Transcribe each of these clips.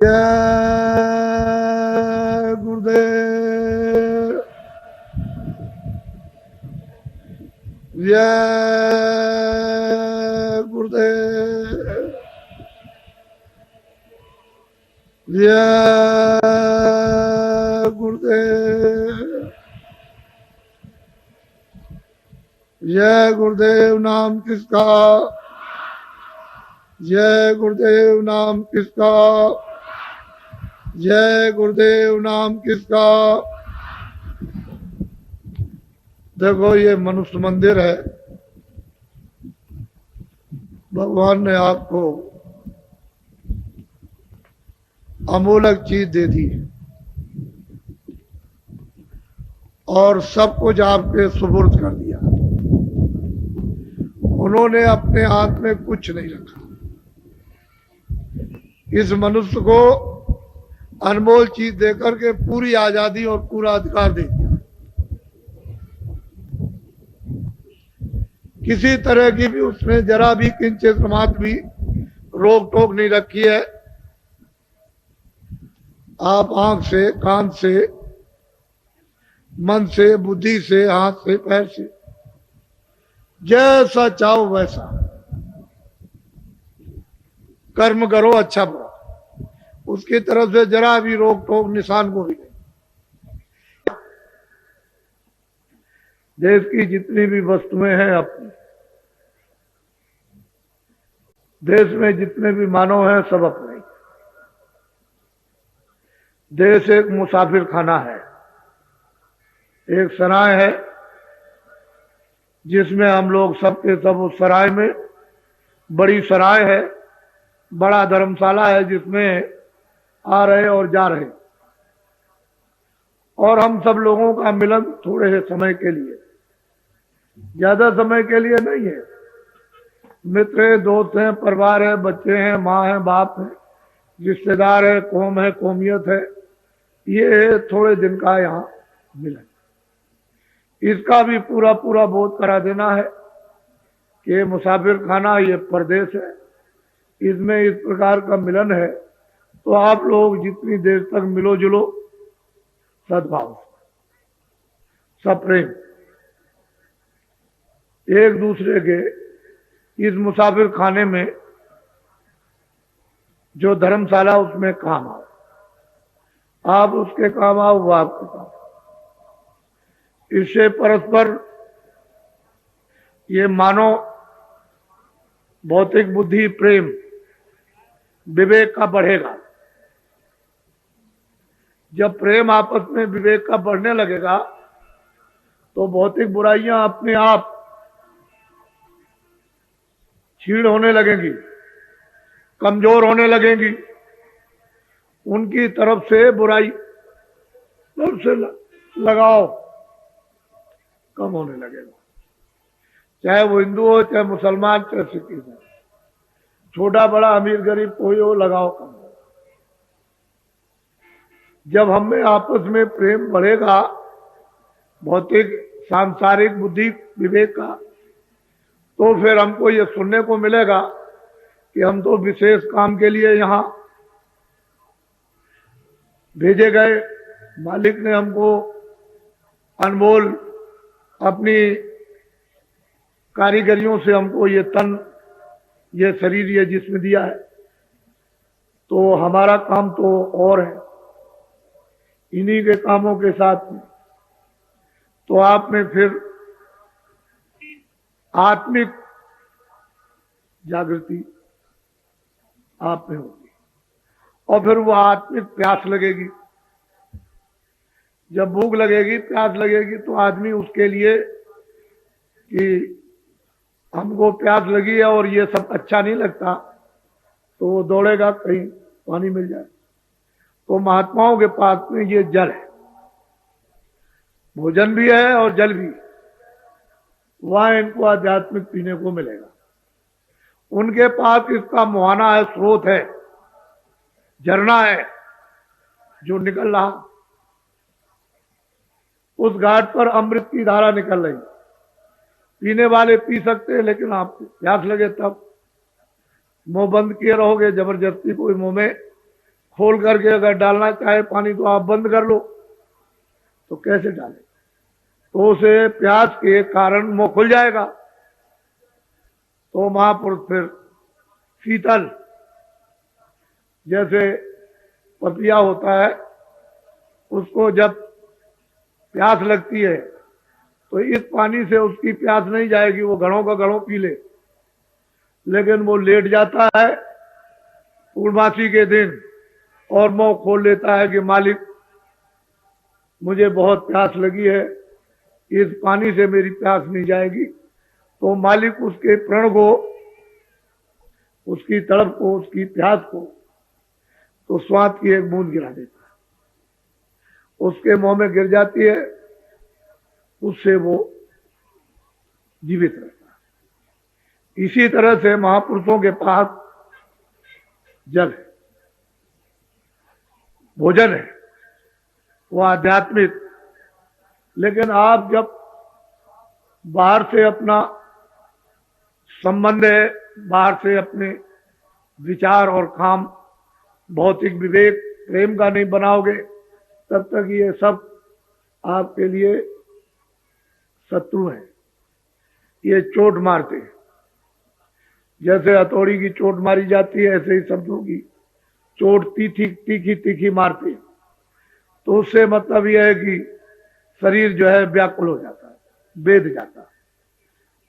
जय गुरुदेव। जय गुरुदेव। जय गुरुदेव। जय गुरुदेव नाम किसका, जय गुरुदेव नाम किसका, जय गुरुदेव नाम किसका। देखो ये मनुष्य मंदिर है, भगवान ने आपको अमूल्य चीज दे दी और सब कुछ आपके सुपुर्द कर दिया। उन्होंने अपने हाथ में कुछ नहीं रखा। इस मनुष्य को अनमोल चीज देकर के पूरी आजादी और पूरा अधिकार दे दिया। किसी तरह की भी उसने जरा भी किंचित मात्र भी रोक टोक नहीं रखी है। आप आंख से, कान से, मन से, बुद्धि से, हाथ से, पैर से, जैसा चाहो वैसा कर्म करो, अच्छा बुरा, उसकी तरफ से जरा भी रोक टोक निशान को भी नहीं। देश की जितनी भी वस्तुएं हैं अपनी, देश में जितने भी मानव हैं सब अपने। देश एक मुसाफिर खाना है, एक सराय है जिसमें हम लोग सबके सब उस सराय में, बड़ी सराय है, बड़ा धर्मशाला है जिसमें आ रहे और जा रहे, और हम सब लोगों का मिलन थोड़े से समय के लिए, ज्यादा समय के लिए नहीं है। मित्र है, दोस्त हैं, परिवार है, बच्चे हैं, माँ है, बाप है, रिश्तेदार है, कौम है, कौमियत है, ये थोड़े दिन का यहाँ मिलन। इसका भी पूरा पूरा बोध करा देना है कि मुसाफिर खाना ये परदेश है, इसमें इस प्रकार का मिलन है। तो आप लोग जितनी देर तक मिलो जुलो सद्भाव, सप्रेम, एक दूसरे के इस मुसाफिर खाने में जो धर्मशाला उसमें काम आओ, आप उसके काम आओ, वो आपके काम। इससे परस्पर ये मानो भौतिक बुद्धि, प्रेम, विवेक का बढ़ेगा। जब प्रेम आपस में विवेक का बढ़ने लगेगा तो भौतिक बुराइयां अपने आप छीड़ होने लगेंगी, कमजोर होने लगेंगी। उनकी तरफ से बुराई, तरफ से लगाव कम होने लगेगा। चाहे वो हिंदू हो, चाहे मुसलमान, चाहे सिख हो, छोटा बड़ा, अमीर गरीब, कोई हो, लगाव कम हो। जब हम में आपस में प्रेम बढ़ेगा, भौतिक सांसारिक बुद्धि विवेक का, तो फिर हमको ये सुनने को मिलेगा कि हम तो विशेष काम के लिए यहाँ भेजे गए, मालिक ने हमको अनमोल अपनी कारीगरियों से हमको ये तन, ये शरीर, ये जिस्म दिया है, तो हमारा काम तो और है। इन्हीं के कामों के साथ में तो आप में फिर आत्मिक जागृति आप में होगी, और फिर वो आत्मिक प्यास लगेगी। जब भूख लगेगी, प्यास लगेगी, तो आदमी उसके लिए कि हमको प्यास लगी है और ये सब अच्छा नहीं लगता, तो वो दौड़ेगा कहीं पानी मिल जाए। तो महात्माओं के पास में ये जल है, भोजन भी है और जल भी, वहां इनको आध्यात्मिक पीने को मिलेगा। उनके पास इसका मुहाना है, स्रोत है, झरना है जो निकल रहा। उस घाट पर अमृत की धारा निकल रही। पीने वाले पी सकते हैं, लेकिन आपको प्यास लगे तब मुंह बंद किए रहोगे, जबरदस्ती कोई मुंह में खोल करके अगर डालना चाहे पानी तो आप बंद कर लो, तो कैसे डालें? तो उसे प्यास के कारण मुंह खुल जाएगा। तो महापुरुष फिर शीतल, जैसे पपिया होता है, उसको जब प्यास लगती है तो इस पानी से उसकी प्यास नहीं जाएगी, वो घड़ों का घड़ों पी ले, लेकिन वो लेट जाता है पूर्णमासी के दिन और मुंह खोल लेता है कि मालिक मुझे बहुत प्यास लगी है, इस पानी से मेरी प्यास नहीं जाएगी। तो मालिक उसके प्रण को, उसकी तड़प को, उसकी प्यास को तो स्वाद की एक बूंद गिरा देता है, उसके मुंह में गिर जाती है, उससे वो जीवित रहता है। इसी तरह से महापुरुषों के पास जल है, भोजन है, वो आध्यात्मिक। लेकिन आप जब बाहर से अपना संबंध है, बाहर से अपने विचार और काम, भौतिक विवेक, प्रेम का नहीं बनाओगे, तब तक ये सब आपके लिए शत्रु हैं। ये चोट मारते हैं, जैसे हथौड़ी की चोट मारी जाती है, ऐसे ही शब्दों की चोट तीखी तीखी मारते हैं। तो उससे मतलब यह है कि शरीर जो है व्याकुल हो जाता है, बेध जाता है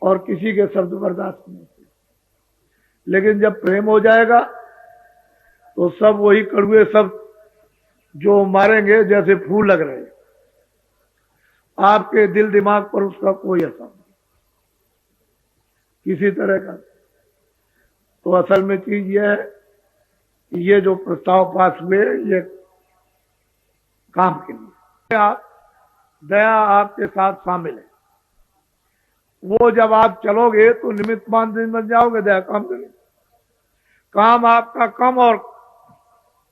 और किसी के शब्द बर्दाश्त नहीं होते। लेकिन जब प्रेम हो जाएगा तो सब वही कड़वे शब्द जो मारेंगे जैसे फूल लग रहे हैं, आपके दिल दिमाग पर उसका कोई असर नहीं किसी तरह का। तो असल में चीज यह है कि ये जो प्रस्ताव पास हुए ये काम के लिए, आप दया आपके साथ शामिल है। वो जब आप चलोगे तो निमित्त मान बन जाओगे, दया काम करेंगे। काम आपका कम और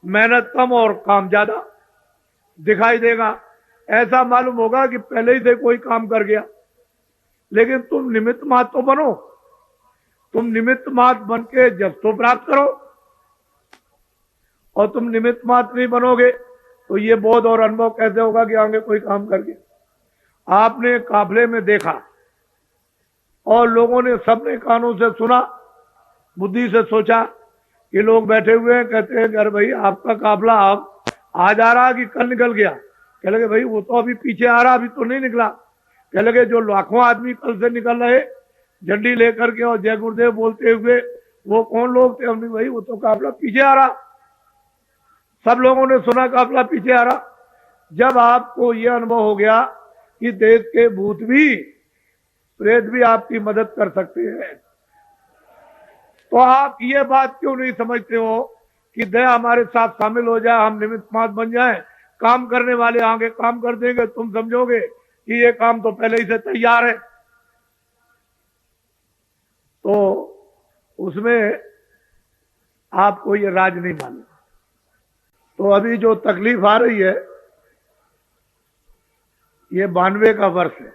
मेहनत कम और काम ज्यादा दिखाई देगा। ऐसा मालूम होगा कि पहले ही से कोई काम कर गया, लेकिन तुम निमित्त मात्र तो बनो। तुम निमित्त मात्र बन के जब तो प्राप्त करो, और तुम निमित्त मात्र नहीं बनोगे तो ये बोध और अनुभव कैसे होगा कि आगे कोई काम कर गया। आपने काफले में देखा और लोगों ने, सबने कानों से सुना, बुद्धि से सोचा कि लोग बैठे हुए हैं, कहते हैं अरे भाई आपका काफला अब आज आ रहा कि कल निकल गया। कह लगे भाई वो तो अभी पीछे आ रहा, अभी तो नहीं निकला। कह लगे जो लाखों आदमी कल से निकल रहे झंडी लेकर के और जय गुरुदेव बोलते हुए, वो कौन लोग थे? हमने भाई वो तो काफला पीछे आ रहा। सब लोगों ने सुना काफला पीछे आ रहा। जब आपको यह अनुभव हो गया कि देश के भूत भी, प्रेत भी आपकी मदद कर सकते हैं, तो आप ये बात क्यों नहीं समझते हो कि दया हमारे साथ शामिल हो जाए, हम निमित्त मात्र बन जाए, काम करने वाले आगे काम कर देंगे। तुम समझोगे कि ये काम तो पहले ही से तैयार है। तो उसमें आपको ये राज नहीं मालूम। तो अभी जो तकलीफ आ रही है, ये 92 का वर्ष है।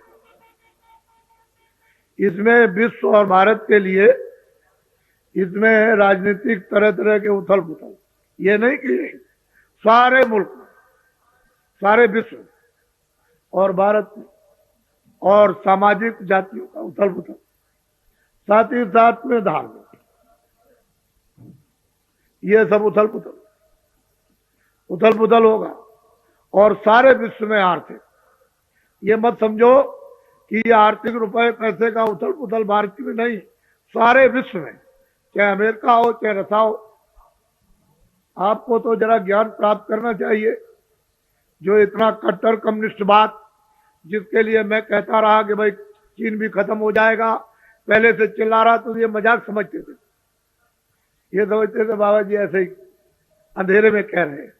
इसमें विश्व और भारत के लिए इसमें राजनीतिक तरह तरह के उथल पुथल, ये नहीं कि सारे मुल्क, सारे विश्व और भारत में, और सामाजिक जातियों का उथल पुथल, साथ ही साथ में धार्मिक, ये सब उथल पुथल होगा। और सारे विश्व में आर्थिक, ये मत समझो कि ये आर्थिक रुपए पैसे का उथल पुथल भारत में नहीं, सारे विश्व में, चाहे अमेरिका हो चाहे रसा हो। आपको तो जरा ज्ञान प्राप्त करना चाहिए। जो इतना कट्टर कम्युनिस्टवाद, जिसके लिए मैं कहता रहा कि भाई चीन भी खत्म हो जाएगा, पहले से चिल्ला रहा, तो ये मजाक समझते थे। ये समझते थे बाबा जी ऐसे ही अंधेरे में कह रहे हैं,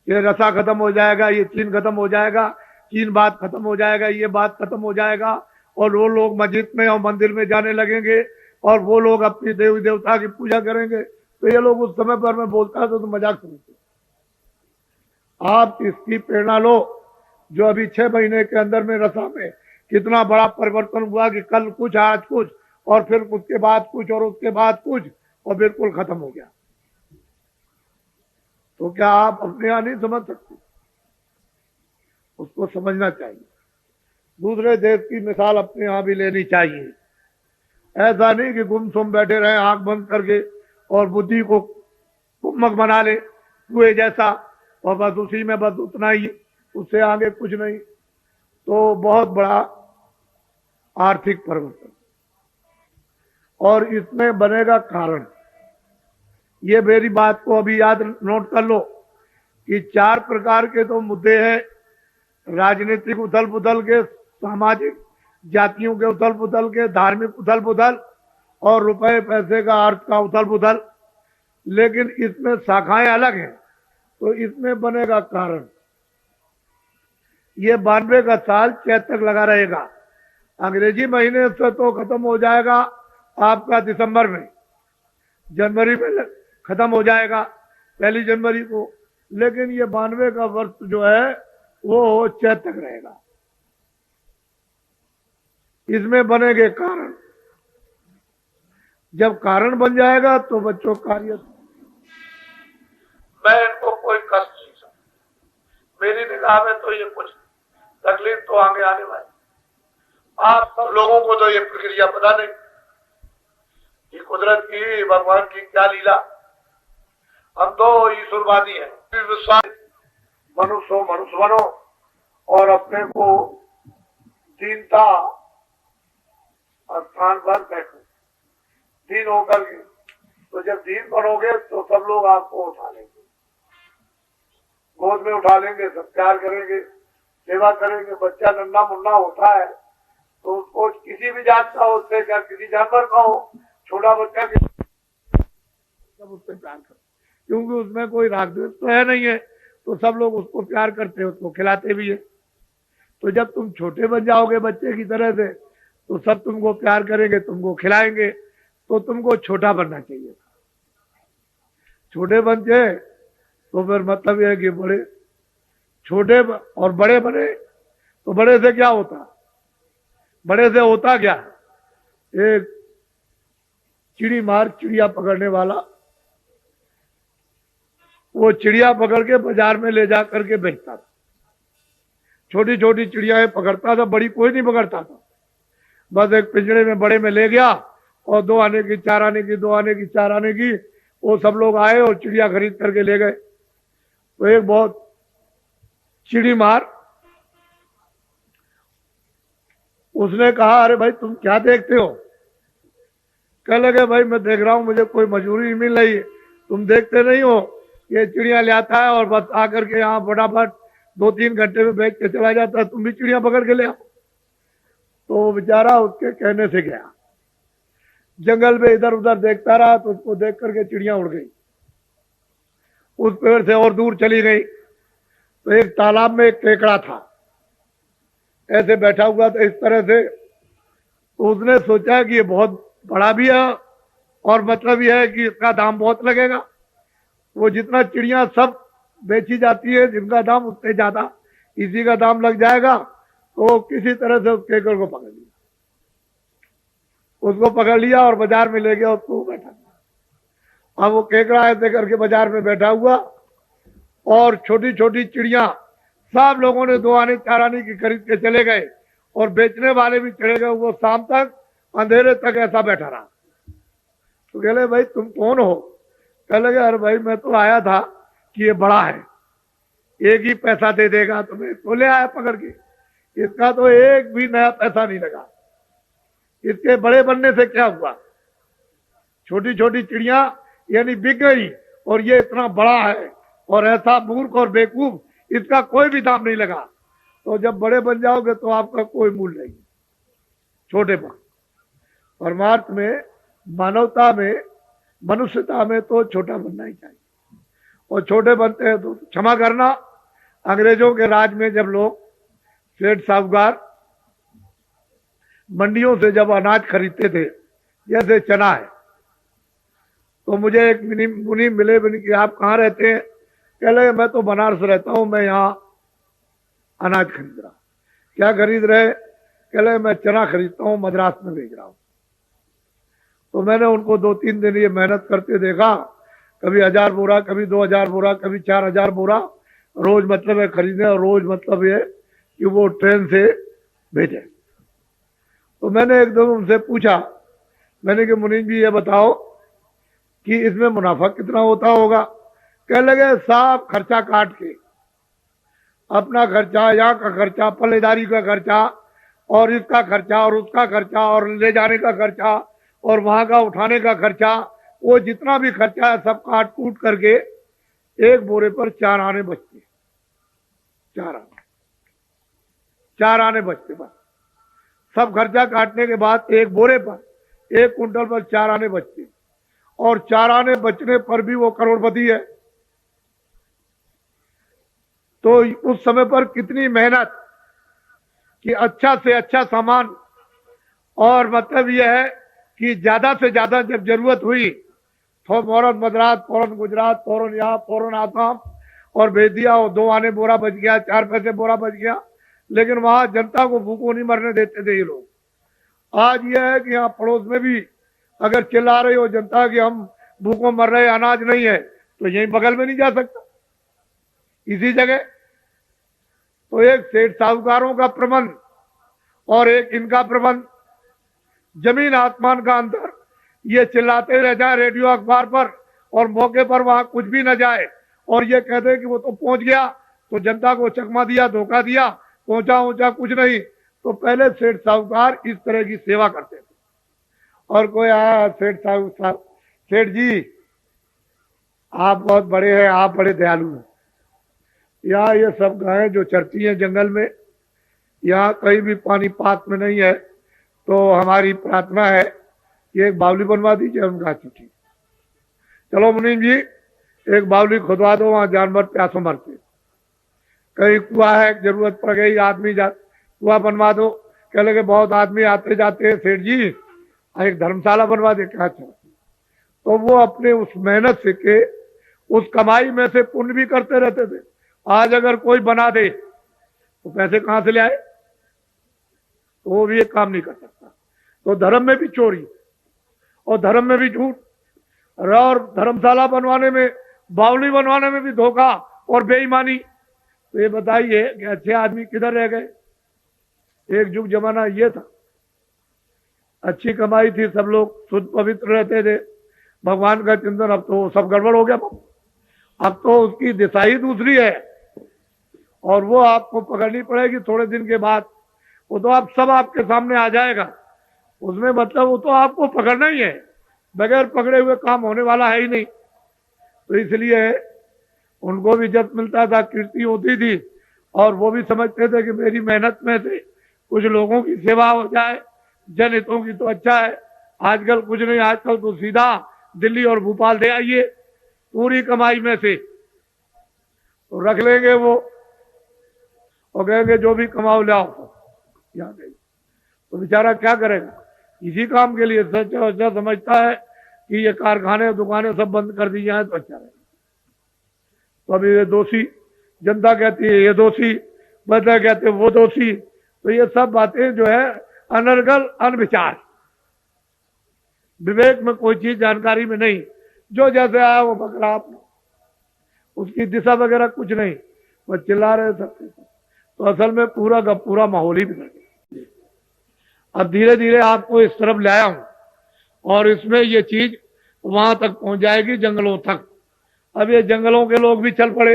ये रसा खत्म हो जाएगा, ये चीन खत्म हो जाएगा, चीन बात खत्म हो जाएगा, ये बात खत्म हो जाएगा, और वो लोग मस्जिद में और मंदिर में जाने लगेंगे, और वो लोग अपनी देवी देवता की पूजा करेंगे। तो ये लोग उस समय पर मैं बोलता था तो मजाक समझते। आप इसकी प्रेरणा लो, जो अभी 6 महीने के अंदर में रसा में कितना बड़ा परिवर्तन हुआ कि कल कुछ आज कुछ, और फिर उसके बाद कुछ, और उसके बाद कुछ, और बिल्कुल खत्म हो गया। तो क्या आप अपने यहाँ नहीं समझ सकते? उसको समझना चाहिए। दूसरे देश की मिसाल अपने यहाँ भी लेनी चाहिए। ऐसा नहीं कि गुमसुम बैठे रहे आंख बंद करके और बुद्धि को कुम्मक बना ले कुएं जैसा, और बस उसी में बस उतना ही, उससे आगे कुछ नहीं। तो बहुत बड़ा आर्थिक परिवर्तन, और इसमें बनेगा कारण। ये मेरी बात को अभी याद नोट कर लो कि 4 प्रकार के तो मुद्दे हैं: राजनीतिक उथल पुथल के, सामाजिक जातियों के उथल पुथल के, धार्मिक उथल पुथल, और रुपए पैसे का अर्थ का उथल पुथल। लेकिन इसमें शाखाएं अलग हैं, तो इसमें बनेगा कारण। ये 92 का साल चैत तक लगा रहेगा। अंग्रेजी महीने से तो खत्म हो जाएगा आपका दिसंबर में, जनवरी में खत्म हो जाएगा 1 जनवरी को। लेकिन ये 92 का वर्ष जो है वो चैत तक रहेगा। इसमें बनेंगे कारण। जब कारण बन जाएगा तो बच्चों कार्य, मैं इनको कोई कष्ट नहीं समझ, मेरी निगाह में तो ये कुछ तकलीफ तो आगे आने वाली। आप सब लोगों को तो ये प्रक्रिया पता नहीं कि कुदरत की, भगवान की क्या लीला। हम तो ईश्वरवादी हैं, विश्वास, मनुष्य हो मनुष्य बनो और अपने को दीनता स्थान पर बैठो, दीन होकर के। तो जब दीन बनोगे तो सब लोग आपको उठा लेंगे, गोद में उठा लेंगे, सब प्यार करेंगे, सेवा करेंगे। बच्चा नन्ना मुन्ना होता है तो उसको किसी भी जात का हो, उससे क्या किसी जानवर का हो, छोटा बच्चा के सब उससे प्यार करते, क्योंकि उसमें कोई राग द्वेष तो है नहीं है, तो सब लोग उसको प्यार करते हैं, उसको खिलाते भी है। तो जब तुम छोटे बन जाओगे बच्चे की तरह से, तो सब तुमको प्यार करेंगे, तुमको खिलाएंगे। तो तुमको छोटा बनना चाहिए। छोटे बन जाए तो फिर मतलब यह है कि बड़े, छोटे और बड़े बने तो बड़े से क्या होता? बड़े से होता क्या? एक चिड़ी मार चिड़िया पकड़ने वाला, वो चिड़िया पकड़ के बाजार में ले जा करके बेचता था। छोटी छोटी चिड़ियाएं पकड़ता था, बड़ी कोई नहीं पकड़ता था। बस एक पिंजरे में बड़े में ले गया और 2 आने की, 4 आने की, 2 आने की, 4 आने की, वो सब लोग आए और चिड़िया खरीद करके ले गए। तो एक बहुत चिड़ी मार, उसने कहा, अरे भाई तुम क्या देखते हो? कह लगे, भाई मैं देख रहा हूं, मुझे कोई मजूरी नहीं मिल रही है, तुम देखते नहीं हो? ये चिड़िया ले आता है और बस आकर के यहाँ फटाफट 2-3 घंटे में बेच के चला जाता है, तुम भी चिड़िया पकड़ के ले आओ। तो बेचारा उसके कहने से गया, जंगल में इधर उधर देखता रहा, तो उसको देख करके चिड़िया उड़ गई, उस पेड़ से और दूर चली गई। तो एक तालाब में एक केकड़ा था, ऐसे बैठा हुआ था इस तरह से। तो उसने सोचा कि ये बहुत बड़ा भी है और मतलब यह है कि इसका दाम बहुत लगेगा। वो जितना चिड़िया सब बेची जाती है, जिनका दाम उतने ज्यादा इसी का दाम लग जाएगा। तो किसी तरह से उस केकड़ को पकड़ लिया, उसको पकड़ लिया और बाजार में ले गया, उसको बैठा दिया। अब वो केकड़ा ऐसे करके बाजार में बैठा हुआ और छोटी छोटी चिड़िया सब लोगों ने 2 आने 4 आने की खरीद के चले गए और बेचने वाले भी चले गए। वो शाम तक अंधेरे तक ऐसा बैठा रहा। तो कह ले, भाई तुम कौन हो? कह लगे, अरे भाई मैं तो आया था कि ये बड़ा है, एक ही पैसा दे देगा, तो मैं इसको ले आया पकड़ के। इसका तो एक भी नया पैसा नहीं लगा। इसके बड़े बनने से क्या हुआ? छोटी छोटी चिड़िया यानी बिक गई, और ये इतना बड़ा है और ऐसा मूर्ख और बेवकूफ, इसका कोई भी दाम नहीं लगा। तो जब बड़े बन जाओगे तो आपका कोई मूल्य नहीं। छोटे पर परमार्थ में, मानवता में, मनुष्यता में तो छोटा बनना ही चाहिए। और छोटे बनते हैं तो क्षमा करना, अंग्रेजों के राज में जब लोग सेठ साहूकार मंडियों से जब अनाज खरीदते थे, जैसे चना है, तो मुझे एक मुनि मिले कि आप कहाँ रहते हैं? कह लगे, मैं तो बनारस रहता हूं, मैं यहाँ अनाज खरीद रहा। क्या खरीद रहे? कह लगे, मैं चना खरीदता हूँ, मद्रास में भेज रहा हूँ। तो मैंने उनको 2-3 दिन ये मेहनत करते देखा। कभी 1000 बोरा, कभी 2000 बोरा, कभी 4000 बोरा रोज मतलब है खरीदे, और रोज मतलब ये कि वो ट्रेन से भेजे। तो मैंने एकदम उनसे पूछा, मैंने कि मुनीम जी ये बताओ कि इसमें मुनाफा कितना होता होगा। कह लगे साफ खर्चा काट के, अपना खर्चा, यहाँ का खर्चा, पल्लेदारी का खर्चा, और इसका खर्चा, और उसका खर्चा, और ले जाने का खर्चा, और वहां का उठाने का खर्चा, वो जितना भी खर्चा है सब काट कूट करके एक बोरे पर 4 आने बचते, 4 आने बचते बस। सब खर्चा काटने के बाद एक बोरे पर, 1 कुंटल पर 4 आने बचते, और 4 आने बचने पर भी वो करोड़पति है। तो उस समय पर कितनी मेहनत कि अच्छा से अच्छा सामान, और मतलब यह है कि ज्यादा से ज्यादा जब जरूरत हुई तो फौरन मद्रास, फौरन गुजरात, फौरन यहाँ, फौरन आसाम, और भेज दिया। और 2 आने बोरा बच गया, 4 पैसे बोरा बच गया। लेकिन वहां जनता को भूखों नहीं मरने देते थे ये लोग। आज यह है कि यहाँ पड़ोस में भी अगर चिल्ला रही हो जनता कि हम भूखों मर रहे, अनाज नहीं है, तो यहीं बगल में नहीं जा सकता, इसी जगह। तो एक सेठ साहूकारों का प्रबंध और एक इनका प्रबंध, जमीन आसमान का अंतर। ये चिल्लाते रह जाए रेडियो अखबार पर, और मौके पर वहां कुछ भी न जाए, और ये कहते कि वो तो पहुंच गया, तो जनता को चकमा दिया, धोखा दिया, पहुंचा कुछ नहीं। तो पहले सेठ साहूकार इस तरह की सेवा करते थे। और कोई आया, सेठ जी आप बहुत बड़े हैं, आप बड़े दयालु हैं। यहाँ ये सब गायें जो चरती हैं जंगल में, यहाँ कहीं भी पानी पात में नहीं है, तो हमारी प्रार्थना है कि एक बावली बनवा दीजिए। उनका चिट्ठी, चलो मुनीम जी एक बावली खुदवा दो, वहां जानवर प्यासों मरते। कहीं कुआ है, जरूरत पड़ गई, आदमी कुआ बनवा दो। कह लगे बहुत आदमी आते जाते हैं सेठ जी, एक धर्मशाला बनवा दे। क्या चलो, तो वो अपने उस मेहनत से के उस कमाई में से पुण्य भी करते रहते थे। आज अगर कोई बना दे तो पैसे कहां से ले आए, तो वो भी एक काम नहीं कर सकता। तो धर्म में भी चोरी और धर्म में भी झूठ, और धर्मशाला बनवाने में, बावली बनवाने में भी धोखा और बेईमानी। तो ये बताइए कि अच्छे आदमी किधर रह गए। एक युग जमाना ये था, अच्छी कमाई थी, सब लोग शुद्ध पवित्र रहते थे, भगवान का चिंतन। अब तो सब गड़बड़ हो गया, अब तो उसकी दिशा ही दूसरी है, और वो आपको पकड़नी पड़ेगी थोड़े दिन के बाद। वो तो आप सब आपके सामने आ जाएगा, उसमें मतलब वो तो आपको पकड़ना ही है, बगैर पकड़े हुए काम होने वाला है ही नहीं। तो इसलिए उनको भी इज्जत मिलता था, कीर्ति होती थी, और वो भी समझते थे कि मेरी मेहनत में से कुछ लोगों की सेवा हो जाए, जनहितों की, तो अच्छा है। आजकल कुछ नहीं, आजकल तो सीधा दिल्ली और भोपाल दे आइए, पूरी कमाई में से तो रख लेंगे वो, और कहेंगे जो भी कमाओ ले आओ यहाँ गई। तो बेचारा क्या करेगा, इसी काम के लिए सच्चा समझता है कि ये कारखाने दुकानें सब बंद कर दी जाए तो अच्छा रहेगा। तो अभी ये दोषी, जनता कहती है ये दोषी, बदला कहते हैं वो दोषी। तो ये सब बातें जो है अनर्गल, अनविचार, विवेक में कोई चीज जानकारी में नहीं, जो जैसे आया वो पकड़ा आपने, उसकी दिशा वगैरह कुछ नहीं, बस चिल्ला रहे सब। तो असल में पूरा का पूरा माहौल ही बिगड़ गया। अब धीरे धीरे आपको इस तरफ लाया हूं, और इसमें ये चीज वहां तक पहुंच जाएगी, जंगलों तक। अब ये जंगलों के लोग भी चल पड़े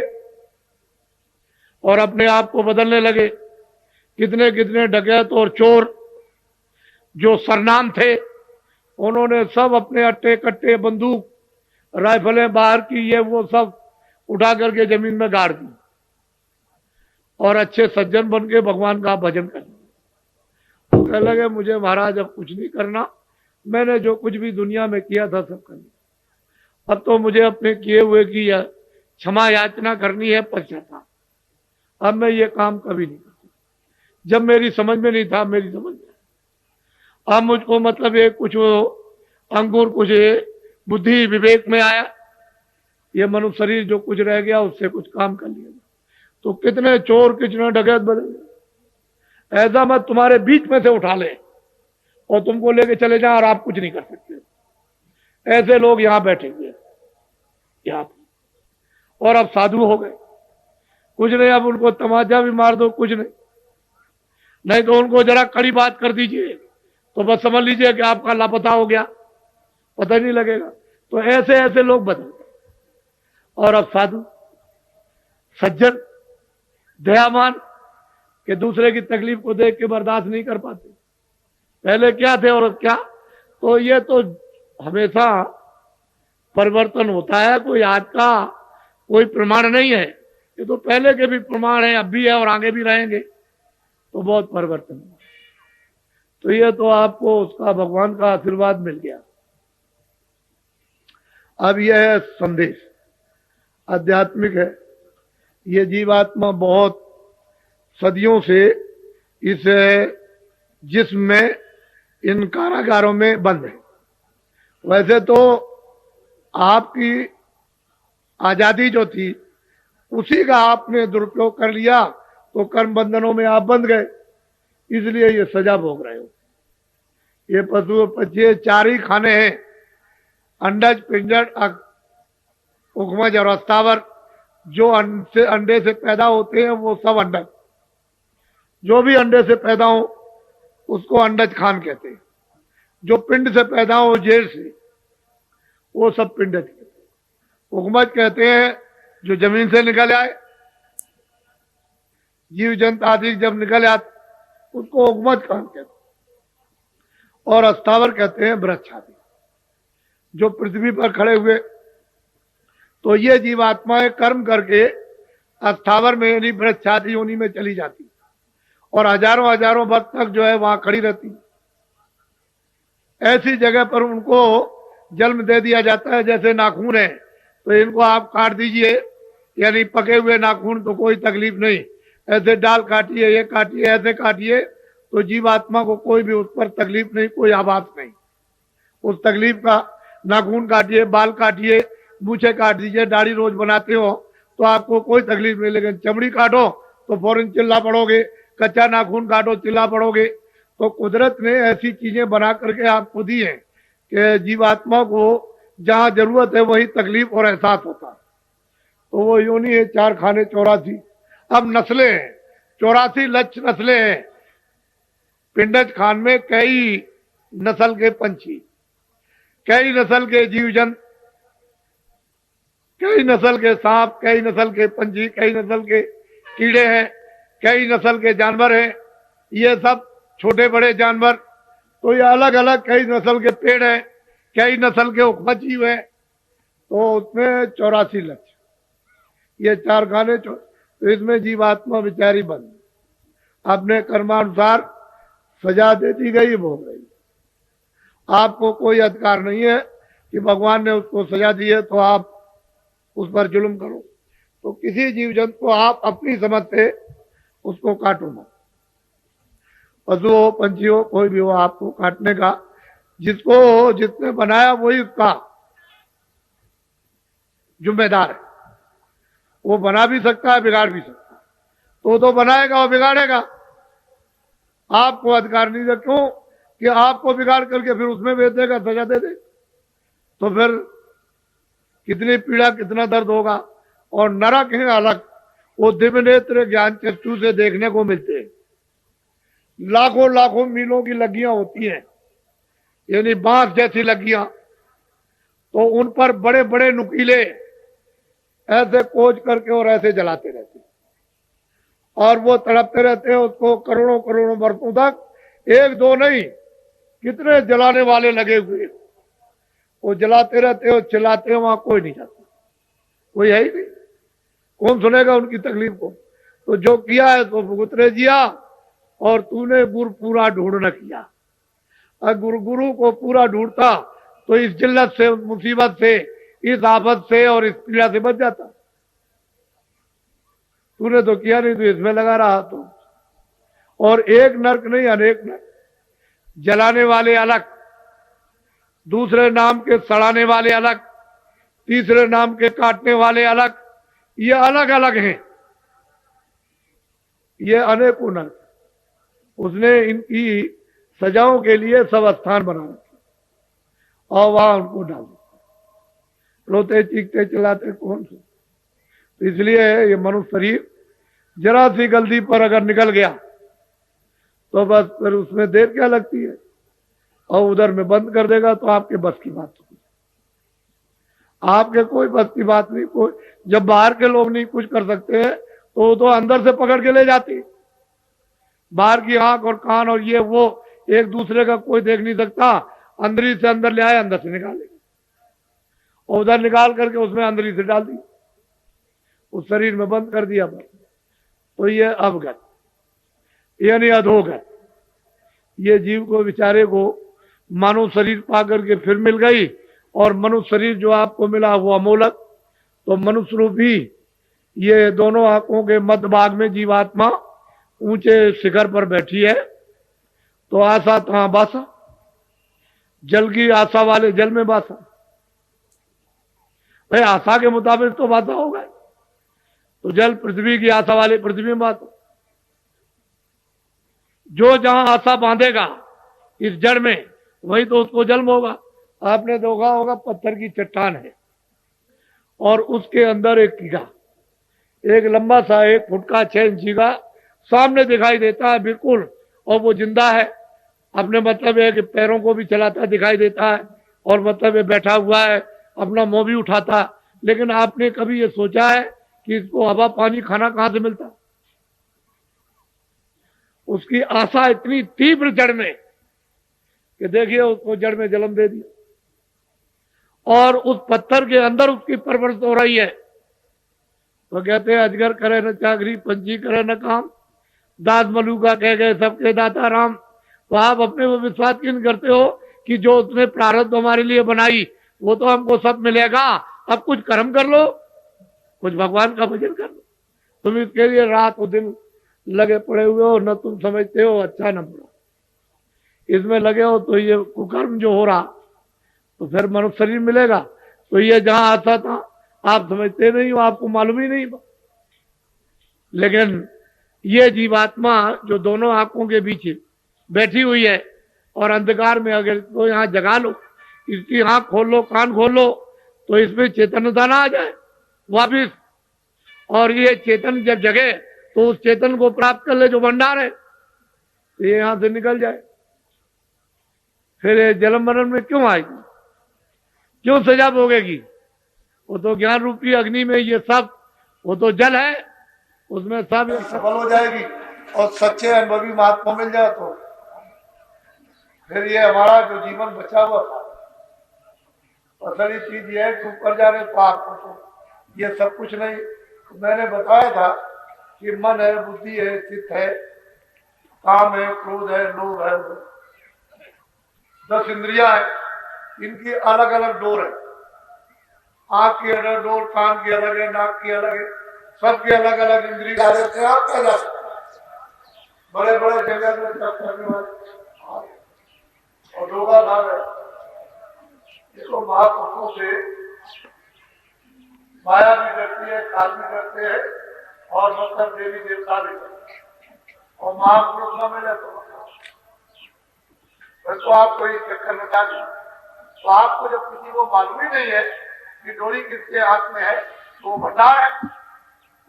और अपने आप को बदलने लगे। कितने कितने डकैत और चोर जो सरनाम थे, उन्होंने सब अपने अट्टे कट्टे, बंदूक, राइफलें बाहर की, ये वो सब उठा करके जमीन में गाड़ दी, और अच्छे सज्जन बन के भगवान का भजन कर। तो कहने लगे मुझे महाराज अब कुछ नहीं करना, मैंने जो कुछ भी दुनिया में किया था सब कर लिया, अब तो मुझे अपने किए हुए की क्षमा याचना करनी है, पश्चाताप। अब मैं ये काम कभी नहीं करता, जब मेरी समझ में नहीं था, मेरी समझ में। अब मुझको मतलब ये कुछ अंकुर, कुछ बुद्धि विवेक में आया, ये मनुष्य शरीर जो कुछ रह गया उससे कुछ काम कर लिया। तो कितने चोर, कितने डकैत बदले, ऐसा मत तुम्हारे बीच में से उठा ले और तुमको लेके चले जाए और आप कुछ नहीं कर सकते। ऐसे लोग यहां बैठेंगे, यहाँ पर। और अब साधु हो गए, कुछ नहीं, अब उनको तमाचा भी मार दो कुछ नहीं तो उनको जरा कड़ी बात कर दीजिए तो बस समझ लीजिए कि आपका लापता हो गया, पता नहीं लगेगा। तो ऐसे ऐसे लोग बदल। और अब साधु सज्जन दयावान कि दूसरे की तकलीफ को देख के बर्दाश्त नहीं कर पाते। पहले क्या थे और अब क्या, तो ये तो हमेशा परिवर्तन होता है, कोई आज का कोई प्रमाण नहीं है, ये तो पहले के भी प्रमाण है, अब भी है और आगे भी रहेंगे। तो बहुत परिवर्तन हुआ। तो ये तो आपको उसका भगवान का आशीर्वाद मिल गया। अब यह है संदेश, आध्यात्मिक है। ये जीवात्मा बहुत सदियों से इस जिस्म में इन कारागारों में बंद है। वैसे तो आपकी आजादी जो थी उसी का आपने दुरुपयोग कर लिया तो कर्म बंधनों में आप बंध गए, इसलिए ये सजा भोग रहे हो। ये पशु पक्षी चार ही खाने हैं, अंडज, पिंजर, उखमज और अस्तावर। जो अंडे से पैदा होते हैं वो सब अंडज, जो भी अंडे से पैदा हो उसको अंडज खान कहते हैं। जो पिंड से पैदा हो जेर से, वो सब पिंडज कहते हैं। उखमज कहते हैं जो जमीन से निकल आए, जीव जंतु आदि जब निकल आते उसको उखमज खान कहते हैं। और अस्तावर कहते हैं वृक्ष आदि जो पृथ्वी पर खड़े हुए। तो ये जीवात्माएं कर्म करके अस्थावर में यानी वृक्ष आदि योनि में चली जाती और हजारों हजारों वर्ष तक जो है वहां खड़ी रहती। ऐसी जगह पर उनको जन्म दे दिया जाता है। जैसे नाखून है तो इनको आप काट दीजिए, यानी पके हुए नाखून तो कोई तकलीफ नहीं, ऐसे डाल काटिए, ये काटिए, ऐसे काटिए तो जीवात्मा को कोई भी उस पर तकलीफ नहीं, कोई आवाज नहीं। उस तकलीफ का नाखून काटिए, बाल काटिए, मूछे काट दीजिए, दाढ़ी रोज बनाते हो तो आपको कोई तकलीफ नहीं। लेकिन चमड़ी काटो तो फौरन चिल्ला पड़ोगे, कच्चा नाखून काटो चिल्ला पड़ोगे। तो कुदरत ने ऐसी चीजें बना करके आपको दी है कि जीवात्मा को जहां जरूरत है वही तकलीफ और एहसास होता है। तो वो योनि है 4 खाने 84। अब नस्लें हैं, 84 लक्ष्य नस्लें हैं। पिंडज खान में कई नस्ल के पंछी, कई नस्ल के जीव जंतु, कई नस्ल के सांप, कई नस्ल के पंछी, कई नस्ल के कीड़े हैं, कई नस्ल के जानवर हैं। ये सब छोटे बड़े जानवर। तो ये अलग अलग कई नस्ल के पेड़ हैं, कई नस्ल के उपज जीव हैं। तो उसमें 84 लक्ष्य, ये 4 खाने। तो इसमें जीवात्मा विचारी बंद, अपने कर्मानुसार सजा दे दी गई, भोग रही। आपको कोई अधिकार नहीं है कि भगवान ने उसको सजा दी है तो आप उस पर जुल्म करो। तो किसी जीव जंतु को आप अपनी समझ से उसको काटो मत, पशु हो, पंछी हो, कोई भी हो, आपको काटने का जिसको जिसने बनाया वही उसका जिम्मेदार है। वो बना भी सकता है, बिगाड़ भी सकता है। तो बनाएगा और बिगाड़ेगा, आपको अधिकार नहीं है। क्यों कि आपको बिगाड़ करके फिर उसमें भेज देगा, सजा दे दे, तो फिर कितनी पीड़ा, कितना दर्द होगा। और नरक है अलग, वो दिव्य नेत्र ज्ञान चक्षु से देखने को मिलते हैं। लाखों लाखों मीलों की लगियां होती हैं, यानी बांस जैसी लगियां। तो उन पर बड़े बड़े नुकीले ऐसे खोज करके और ऐसे जलाते रहते हैं और वो तड़पते रहते हैं उसको करोड़ों करोड़ों वर्षों तक। एक दो नहीं, कितने जलाने वाले लगे हुए, वो जलाते रहते हो, चिल्लाते हैं, वहां कोई नहीं जाता, कोई है ही नहीं। कौन सुनेगा उनकी तकलीफ को। तो जो किया है तो भुगतने जिया, और तूने गुरु पूरा ढूंढ न किया। अगर गुरु को पूरा ढूंढता तो इस जिल्लत से, मुसीबत से, इस आफत से और इस पीड़ा से बच जाता। तूने तो किया नहीं, तो इसमें लगा रहा। तो और एक नरक नहीं, अनेक नरक। जलाने वाले अलग, दूसरे नाम के सड़ाने वाले अलग, तीसरे नाम के काटने वाले अलग, ये अलग अलग हैं, ये अनेकों नरक। उसने इनकी सजाओं के लिए सब स्थान बना रखे और वहां उनको डाल दिया। रोते चीखते चिल्लाते कौन से। तो इसलिए ये मनुष्य शरीर जरा सी गलती पर अगर निकल गया तो बस फिर उसमें देर क्या लगती है, और उधर में बंद कर देगा तो आपके बस की बात होगी। आपके कोई बस की बात नहीं। कोई जब बाहर के लोग नहीं कुछ कर सकते हैं तो अंदर से पकड़ के ले जाती। बाहर की आंख और कान और ये वो एक दूसरे का कोई देख नहीं सकता, अंदरी से अंदर ले आए, अंदर से निकालेंगे और उधर निकाल करके उसमें अंदरी से डाल दी, उस शरीर में बंद कर दिया बस। तो ये अवगत यानी अधोगत, ये जीव को बेचारे को मानव शरीर पा करके फिर मिल गई, और मनुष्य शरीर जो आपको मिला वो अमोलक। तो मनुष्य रूपी ये दोनों आंखों के मध्य भाग में जीवात्मा ऊंचे शिखर पर बैठी है। तो आशा तहां बासा, जल की आशा वाले जल में बासा। भाई आशा के मुताबिक तो बासा होगा, तो जल पृथ्वी की आशा वाले पृथ्वी में बासा। जो जहां आशा बांधेगा इस जड़ में वही तो उसको जन्म होगा। आपने देखा होगा पत्थर की चट्टान है और उसके अंदर एक कीड़ा, एक लंबा सा 1 फुट का 6 इंची का सामने दिखाई देता है बिल्कुल, और वो जिंदा है। अपने मतलब है कि पैरों को भी चलाता दिखाई देता है, और मतलब ये बैठा हुआ है, अपना मुंह भी उठाता। लेकिन आपने कभी ये सोचा है कि इसको हवा पानी खाना कहां से मिलता? उसकी आशा इतनी तीव्र जड़ में कि देखिए उसको जड़ में जन्म दे दिया, और उस पत्थर के अंदर उसकी परवरिश हो रही है। तो कहते हैं अजगर करे न चाकरी, पंछी करे न काम, दास मलूका कह गए सबके दाता राम। तो आप अपने में विश्वास क्यों नहीं करते हो कि जो उसने प्रारब्ध हमारे लिए बनाई वो तो हमको सब मिलेगा। अब कुछ कर्म कर लो, कुछ भगवान का भजन कर लो। तुम इसके लिए रात और दिन लगे पड़े हुए हो, न तुम समझते हो अच्छा न बुरा, इसमें लगे हो। तो ये कुकर्म जो हो रहा तो फिर मनुष्य शरीर मिलेगा। तो ये जहां आता था आप समझते नहीं हो, आपको मालूम ही नहीं। लेकिन ये जीवात्मा जो दोनों आंखों के बीच बैठी हुई है और अंधकार में अगर तो यहाँ जगा लो, इसकी आंख खोल लो, कान खोल लो, तो इसमें चेतनता ना आ जाए वापिस। और ये चेतन जब जगे तो उस चेतन को प्राप्त कर ले जो भंडार है, तो ये यहां से निकल जाए। फिर जन्म मरण में क्यों आएगी, क्यों सजा भोगेगी? वो तो ज्ञान रूपी अग्नि में ये सब, वो तो जल है, उसमें सब सफल हो जाएगी। और सच्चे अनुभवी महात्मा मिल जाए तो फिर ये हमारा जो जीवन बचा हुआ था, असली चीज ये है कि ऊपर जाने पाप तो ये सब कुछ नहीं। मैंने बताया था कि मन है, बुद्धि है, चित्त है, काम है, क्रोध है, लोभ है, 10 इंद्रियां है, इनकी अलग अलग डोर है। आंख की अलग डोर, कान की अलग है, नाक की अलग है, सबके अलग अलग इंद्रिया देते हैं। आप क्या जा सकते, बड़े बड़े जगह में तब करने वाले और लोगा भाग है। इसको महापुरुषों से माया भी करती है, काल भी करते हैं, और मतलब देवी देवता भी करते हैं। और महापुरुष न मिले तो आपको इस चक्कर में डाल। तो आपको जब किसी को मालूम ही नहीं है कि डोरी किसके हाथ में है, तो वो भंडार है,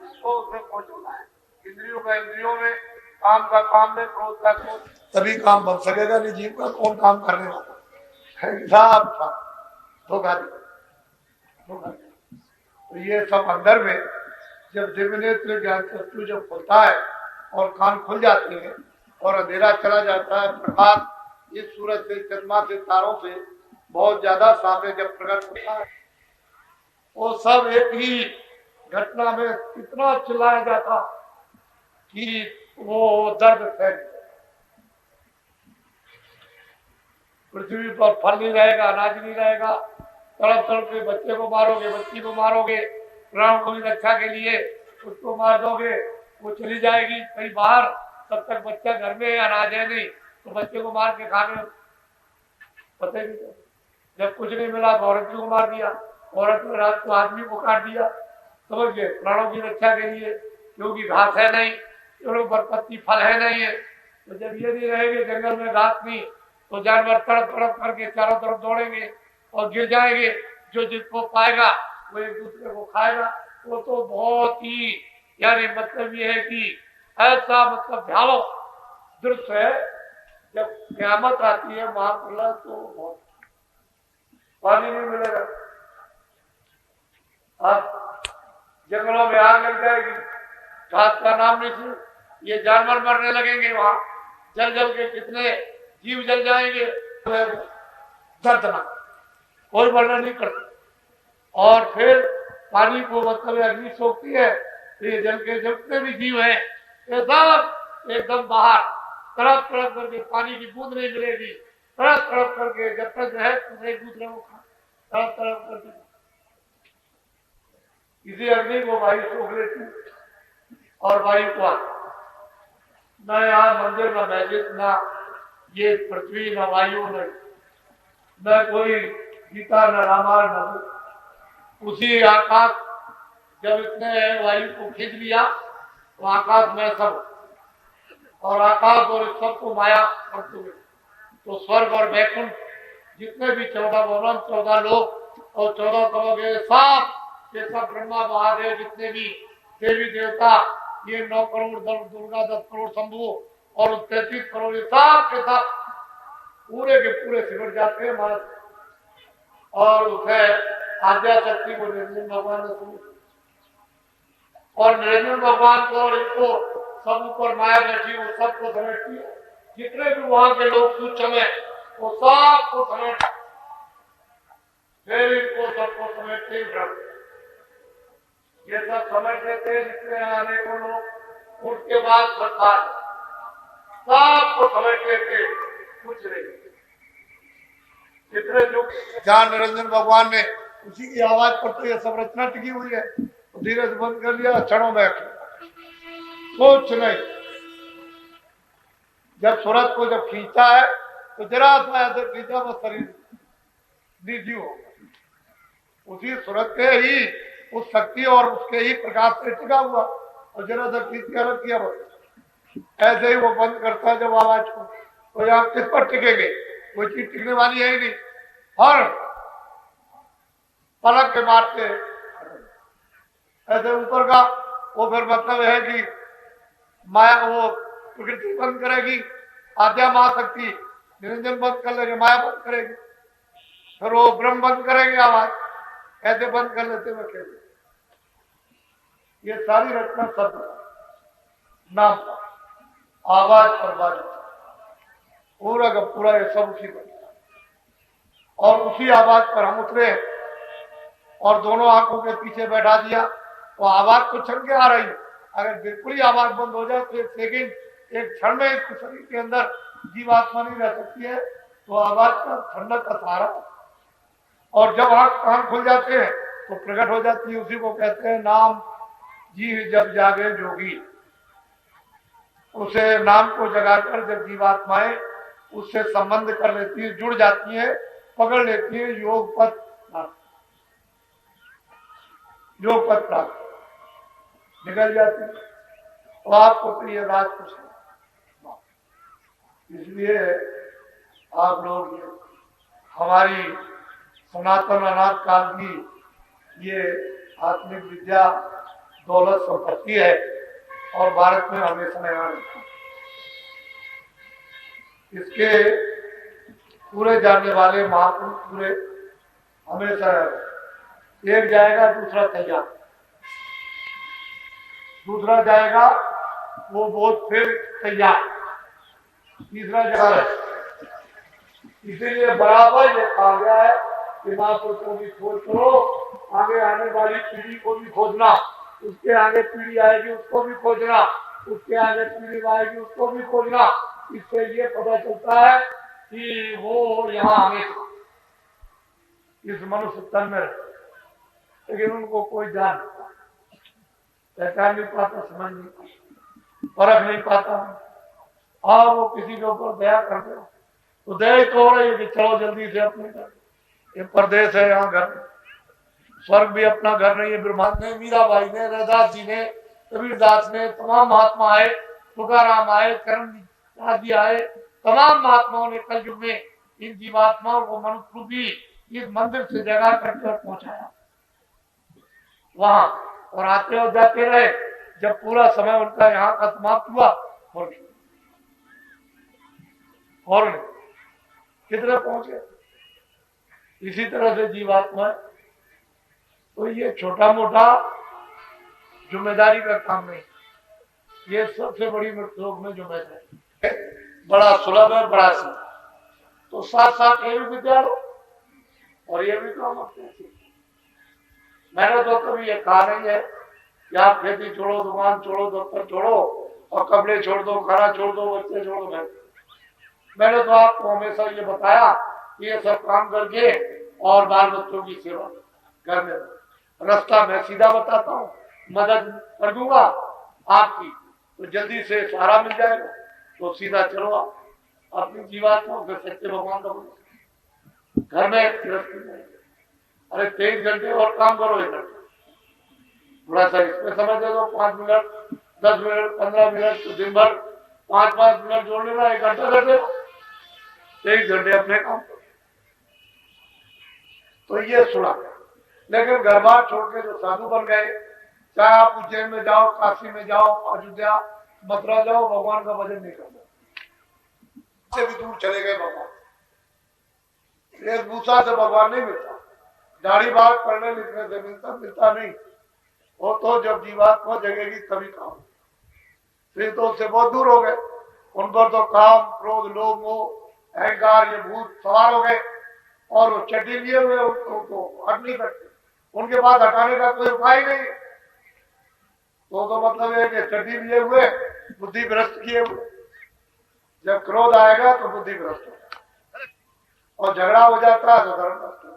उसको उसमें पहुंचना है। इंद्रियों का इंद्रियों में, काम का काम में, क्रोध का क्रोध, तभी काम बन सकेगा। नहीं जीव का कौन काम करने वाला है? हिसाब था धोखा। तो ये सब अंदर में जब दिव्य नेत्र ज्ञान चक्षु जब खुलता है और कान खुल जाते हैं और अंधेरा चला जाता है, प्रकाश इस सूरज से, चंद्रमा से, तारों से बहुत ज्यादा सामने जब प्रकट होता है, वो सब एक ही घटना में इतना चिल्लाया जाता कि वो दर्द फैल। पृथ्वी पर फल नहीं रहेगा, अनाज नहीं रहेगा, तड़प तड़प के बच्चे को मारोगे, बच्ची को मारोगे, प्राणों को भी रक्षा के लिए उसको मार दोगे, वो चली जाएगी कहीं बाहर, तब तक बच्चा घर में है, अनाज है नहीं, तो बच्चे को मार के खाने पता ही नहीं। जब कुछ नहीं मिला तो औरत को मार दिया, औरत ने रात को आदमी को काट दिया, समझ गए, प्राणों की रक्षा के लिए, क्योंकि घास है नहीं, क्योंकि बरपत्ती फल है नहीं है। तो जब ये नहीं रहेंगे जंगल में घास नहीं, तो जानवर तड़प तड़प करके चारों तरफ दौड़ेंगे और गिर जाएंगे, जो जिसको पाएगा वो एक दूसरे को खाएगा। वो तो बहुत ही यानी मतलब ये है कि ऐसा मतलब भयावह दृश्य है। जब क़यामत आती है महाप्रलय तो बहुत पानी नहीं मिलेगा। अब जंगलों में आग लग जाएगी, घास का नाम नहीं सुन, ये जानवर मरने लगेंगे, वहां जल जल के कितने जीव जल जाएंगे, दर्दनाक, कोई वर्णन नहीं करता। और फिर पानी को मतलब अग्नि सोखती है तो ये जल के जितने भी जीव हैं ये सब एकदम बाहर तड़प तड़प करके, पानी की बूंद नहीं मिलेगी, तड़प तड़प करके जब तक है एक दूसरे को तड़प तड़प करके इसी अग्नि को वायु सोख लेती और वायु को न यहाँ मंदिर न मस्जिद न ये पृथ्वी न वायु न कोई गीता न रामायण न उसी आकाश जब इतने वायु को खींच लिया तो आकाश में सब और आकाश और इस सबको माया करते हुए तो स्वर्ग और वैकुंठ जितने भी 14 भवन 14 लोक और 14 करोड़ ये सब ब्रह्मा महादेव जितने भी देवी देवता ये 9 करोड़ दुर्गा 10 करोड़ शंभु और 33 करोड़ ये सब के सब पूरे के पूरे सिमट जाते हैं महाराज। और उसे आद्या शक्ति को निरंजन भगवान ने सुनी और निरंजन भगवान को और इनको सब ऊपर माया बैठी वो सबको समेटती है। जितने भी वहां के लोग सूक्ष्म है वो सबको समेट फिर इनको सबको समेटते ये सब समझ लेते जितने आने को लोग उसके बाद सरकार सबको समेट लेते कुछ नहीं। जितने जो जहां निरंजन भगवान ने उसी की आवाज पर तो ये सब रचना टिकी हुई है। तो धीरे से बंद कर लिया, क्षणों में कुछ नहीं। जब सूरज को जब खींचा है तो जरा सा ऐसे खींचा वो शरीर निर्जीव होगा। उसी सूरज के ही उस शक्ति और उसके ही प्रकाश से टिका हुआ और जरा सा खींच के अलग किया ऐसे ही वो बंद करता है जब आवाज को। तो यहाँ किस पर टिकेंगे, कोई चीज टिकने वाली है ही नहीं। हर पलक के मारते ऐसे ऊपर का वो फिर मतलब है कि माया वो प्रकृति बंद करेगी, आद्या महाशक्ति निरंजन बंद कर लेंगे, माया बंद करेगी, फिर वो ब्रह्म बंद करेंगे आवाज, ऐसे बंद कर लेते हुए खेल। ये सारी रचना सब नाम आवाज और बाज पूरा का पूरा ये सब उसी पर और उसी आवाज पर हम उतरे और दोनों आंखों के पीछे बैठा दिया तो आवाज तो छन के आ रही है। अगर बिल्कुल ही आवाज बंद हो जाए तो एक सेकंड एक क्षण में इस शरीर के अंदर जीवात्मा नहीं रह सकती है। तो आवाज का ठंडक का सहारा और जब आंख कान खुल जाते हैं तो प्रकट हो जाती है। उसी को कहते हैं नाम जी जब जागे जोगी। उसे नाम को जगाकर जब जीवात्माएं उससे संबंध कर लेती है, जुड़ जाती है, पकड़ लेती है योग पथ प्राप्त निकल जाती है। तो आपको तो ये बात कुछ इसलिए आप लोग हमारी सनातन अनाथ काल की ये आत्मिक विद्या दौलत संपत्ति है और भारत में हमेशा यहाँ इसके पूरे जानने वाले महापुरुष पूरे हमेशा एक जाएगा दूसरा तैयार, दूसरा जाएगा वो बहुत फिर तैयार, तीसरा जा रहा है। इसीलिए बराबर ये कहा गया है कि महापुरुष को भी खोज करो, आगे आने वाली पीढ़ी को भी खोजना, उसके आगे पीढ़ी आएगी उसको भी खोजना, उसके आगे पीढ़ी आएगी उसको भी खोजना। इससे ये पता चलता है कि वो यहाँ हमेशा इस मनुष्य तन में, लेकिन उनको कोई जान पहचान नहीं पाता, समझ नहीं पाता, परख नहीं पाता। और वो किसी के ऊपर दया कर दे तो दया तो हो रही है कि चलो जल्दी से अपने घर, ये परदेश है, यहाँ घर स्वर्ग भी अपना घर नहीं है। ब्रह्मा ने, मीराबाई ने, रैदास जी ने, कबीरदास ने, तमाम महात्मा आए, तुकाराम आए, करमदास जी आए, तमाम महात्माओं ने कलयुग में इन जीवात्माओं को मनुष्य रूपी इस मंदिर से जगह करके पहुंचाया वहां, और आते और जाते रहे। जब पूरा समय उनका यहाँ का समाप्त हुआ और कितने पहुंचे। इसी तरह से जीवात्मा, तो ये छोटा मोटा जिम्मेदारी का काम नहीं, ये सबसे बड़ी मृत्यु में जिम्मेदारी, बड़ा सुलभ है, बड़ा सी। तो साथ साथ ये भी विद्या लो और ये भी काम अपने। मैंने तो कभी ये कहा नहीं है कि आप खेती छोड़ो, दुकान छोड़ो, दफ्तर छोड़ो और कपड़े छोड़ दो, खाना छोड़ दो, बच्चे छोड़ दो। मैंने तो आपको हमेशा ये बताया कि ये सब काम करके और बाल बच्चों की सेवा करने दो। रास्ता मैं सीधा बताता हूँ, मदद कर दूंगा आपकी, तो जल्दी से सहारा मिल जाएगा। तो सीधा चलो आप अपनी जीवात्मा के सच्चे भगवान का घर में गृहस्थी में। अरे 23 घंटे और काम करो, 1 घंटे थोड़ा सा इसमें समय दे दो, 5 मिनट, 10 मिनट, 15 मिनट, तो दिन भर 5-5 मिनट जोड़ लेना, 1 घंटा कर दे, 23 घंटे अपने काम करो। तो ये सुना। लेकिन घर बार छोड़ के जो साधु बन गए, चाहे आप उज्जैन में जाओ, काशी में जाओ, अयोध्या, मथुरा जाओ, भगवान का भजन नहीं करते, से भी दूर चले गए भगवान। वेशभूषा से भगवान नहीं मिलता, दाढ़ी बाल पढ़ने लिखने से मिलता नहीं। वो तो जब जीवात्मा जगेगी तभी काम। फिर तो उससे बहुत दूर हो गए। उन पर तो काम, क्रोध, लोभ, मोह, अहंकार, ये भूत सवार हो गए और वो चड्डी लिए हुए उनको हट नहीं सकते। उनके पास हटाने का कोई उपाय नहीं है। तो मतलब है कि चड्डी लिए हुए, बुद्धि भ्रष्ट किए हुए। जब क्रोध आएगा तो बुद्धि भ्रष्ट होगा और झगड़ा हो जाता है तो धर्म नष्ट हो,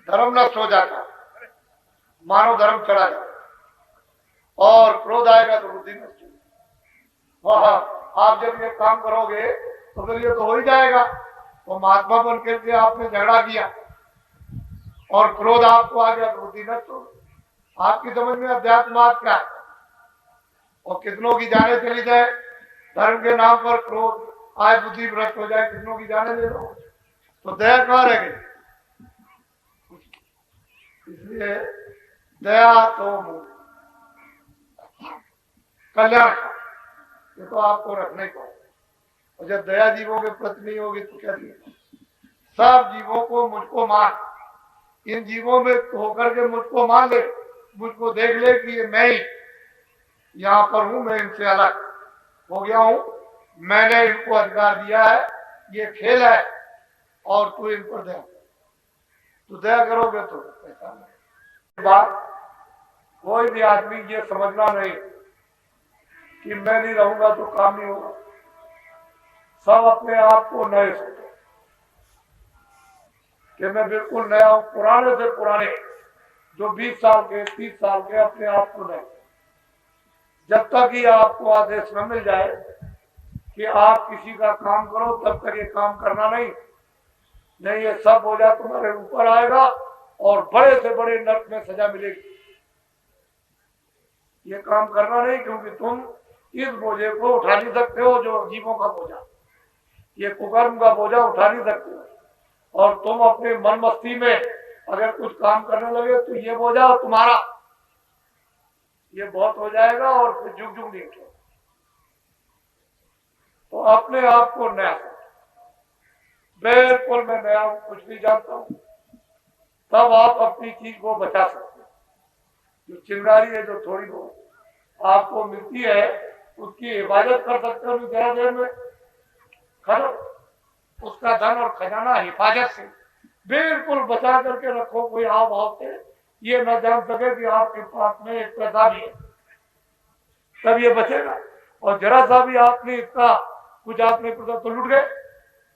धर्म नष्ट हो जाता है, मानव धर्म चढ़ा जाता है। और क्रोध आएगा तो बुद्धि नष्ट होगी। आप जब ये काम करोगे तो फिर ये तो हो ही जाएगा। तो महात्मा बन करके आपने झगड़ा किया और क्रोध आपको आ गया तो बुद्धि नष्ट हो गई। आपकी समझ में अध्यात्म क्या है? और कितनों की जाने चली जाए, धर्म के नाम पर क्रोध आए, बुद्धि भ्रष्ट हो जाए, कितनों की जाने ले लो, तो दया कहाँ रह गई? इसलिए दया तो कल्याण, ये तो आपको रखने को। और जब दया जीवों के प्रति नहीं होगी तो क्या दिए? सब जीवों को मुझको मान, इन जीवों में होकर के मुझको मान ले, मुझको देख ले कि ये मैं ही यहाँ पर हूं, मैं इनसे अलग हो गया हूं, मैंने इनको अधिकार दिया है, ये खेल है और तू इन पर दया, तू दया करोगे तो पैसा नहीं। बात कोई भी आदमी ये समझना नहीं कि मैं नहीं रहूंगा तो काम नहीं होगा। सब अपने आप को नए सोचो कि मैं बिल्कुल नया हूं, पुराने से पुराने जो 20 साल के, 30 साल के, अपने आप को नए। जब तक ही आपको आदेश न मिल जाए कि आप किसी का काम करो, तब तक ये काम करना नहीं। नहीं, ये सब हो जाए तुम्हारे ऊपर आएगा और बड़े से बड़े नरक में सजा मिलेगी। ये काम करना नहीं, क्योंकि तुम इस बोझे को उठा नहीं सकते हो जो जीवों का बोझा, ये कुकर्म का बोझा उठा नहीं सकते हो। और तुम अपने मन मस्ती में अगर कुछ काम करने लगे तो ये बोझा तुम्हारा, ये बहुत हो जाएगा और फिर जुग जुग नहीं उठेगा। तो अपने आप को नया, बिल्कुल मैं नया हूं, कुछ नहीं जानता हूं, तब आप अपनी चीज को बचा सकते हो। जो चिंगारी है जो थोड़ी बहुत आपको मिलती है उसकी हिफाजत कर सकते हो जरा देर में, खत्म। उसका धन और खजाना हिफाजत से बिल्कुल बचा करके रखो, कोई हाव भाव से ये न जान सके कि आपके पास में एक पैसा भी है, तब ये बचेगा। और जरा सा भी आपने इसका कुछ आपने तो लुट गए,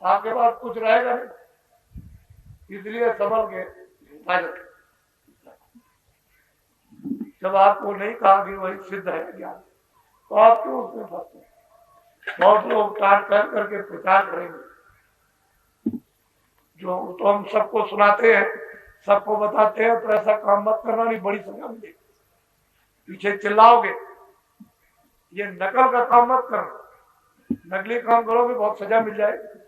आपके पास कुछ रहेगा नहीं। इसलिए संभल के हिफाजत। जब आपको नहीं कहा कि वही सिद्ध है ज्ञान, तो आप क्यों उसमें फंसते? बहुत लोग काट कर करके प्रचार करेंगे, जो तो हम सबको सुनाते हैं, सबको बताते हैं, तो ऐसा काम मत करना, नहीं बड़ी सजा मिलेगी। पीछे चिल्लाओगे, ये नकल का काम मत करना, नकली काम करोगे बहुत सजा मिल जाएगी।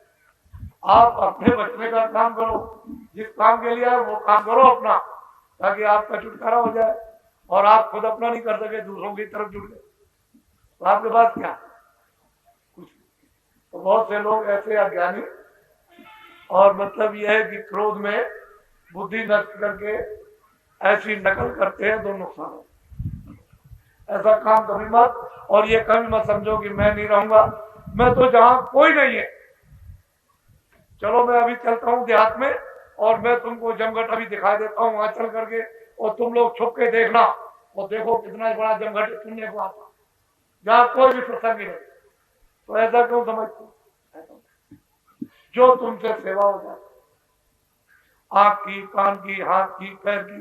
आप अपने बचने का काम करो, जिस काम के लिए वो काम करो अपना, ताकि आपका छुटकारा हो जाए और आप खुद अपना नहीं कर सके, दूसरों की तरफ जुड़ गए तो आपके पास क्या कुछ। तो बहुत से लोग ऐसे अज्ञानी और मतलब यह है कि क्रोध में बुद्धि नष्ट करके ऐसी नकल करते हैं, तो नुकसान हो। ऐसा काम कभी मत, और ये कभी मत समझो कि मैं नहीं रहूंगा, मैं तो जहां कोई नहीं है, चलो मैं अभी चलता हूँ देहात में और मैं तुमको जमघट अभी दिखा देता हूँ वहां चल करके, और तुम लोग छुप के देखना और देखो कितना बड़ा जमघट सुनने को आता, जहां कोई भी प्रसंग नहीं। तो ऐसा क्यों समझते, जो तुमसे सेवा हो जाए, आंख की, कान की, हाथ की, पैर की,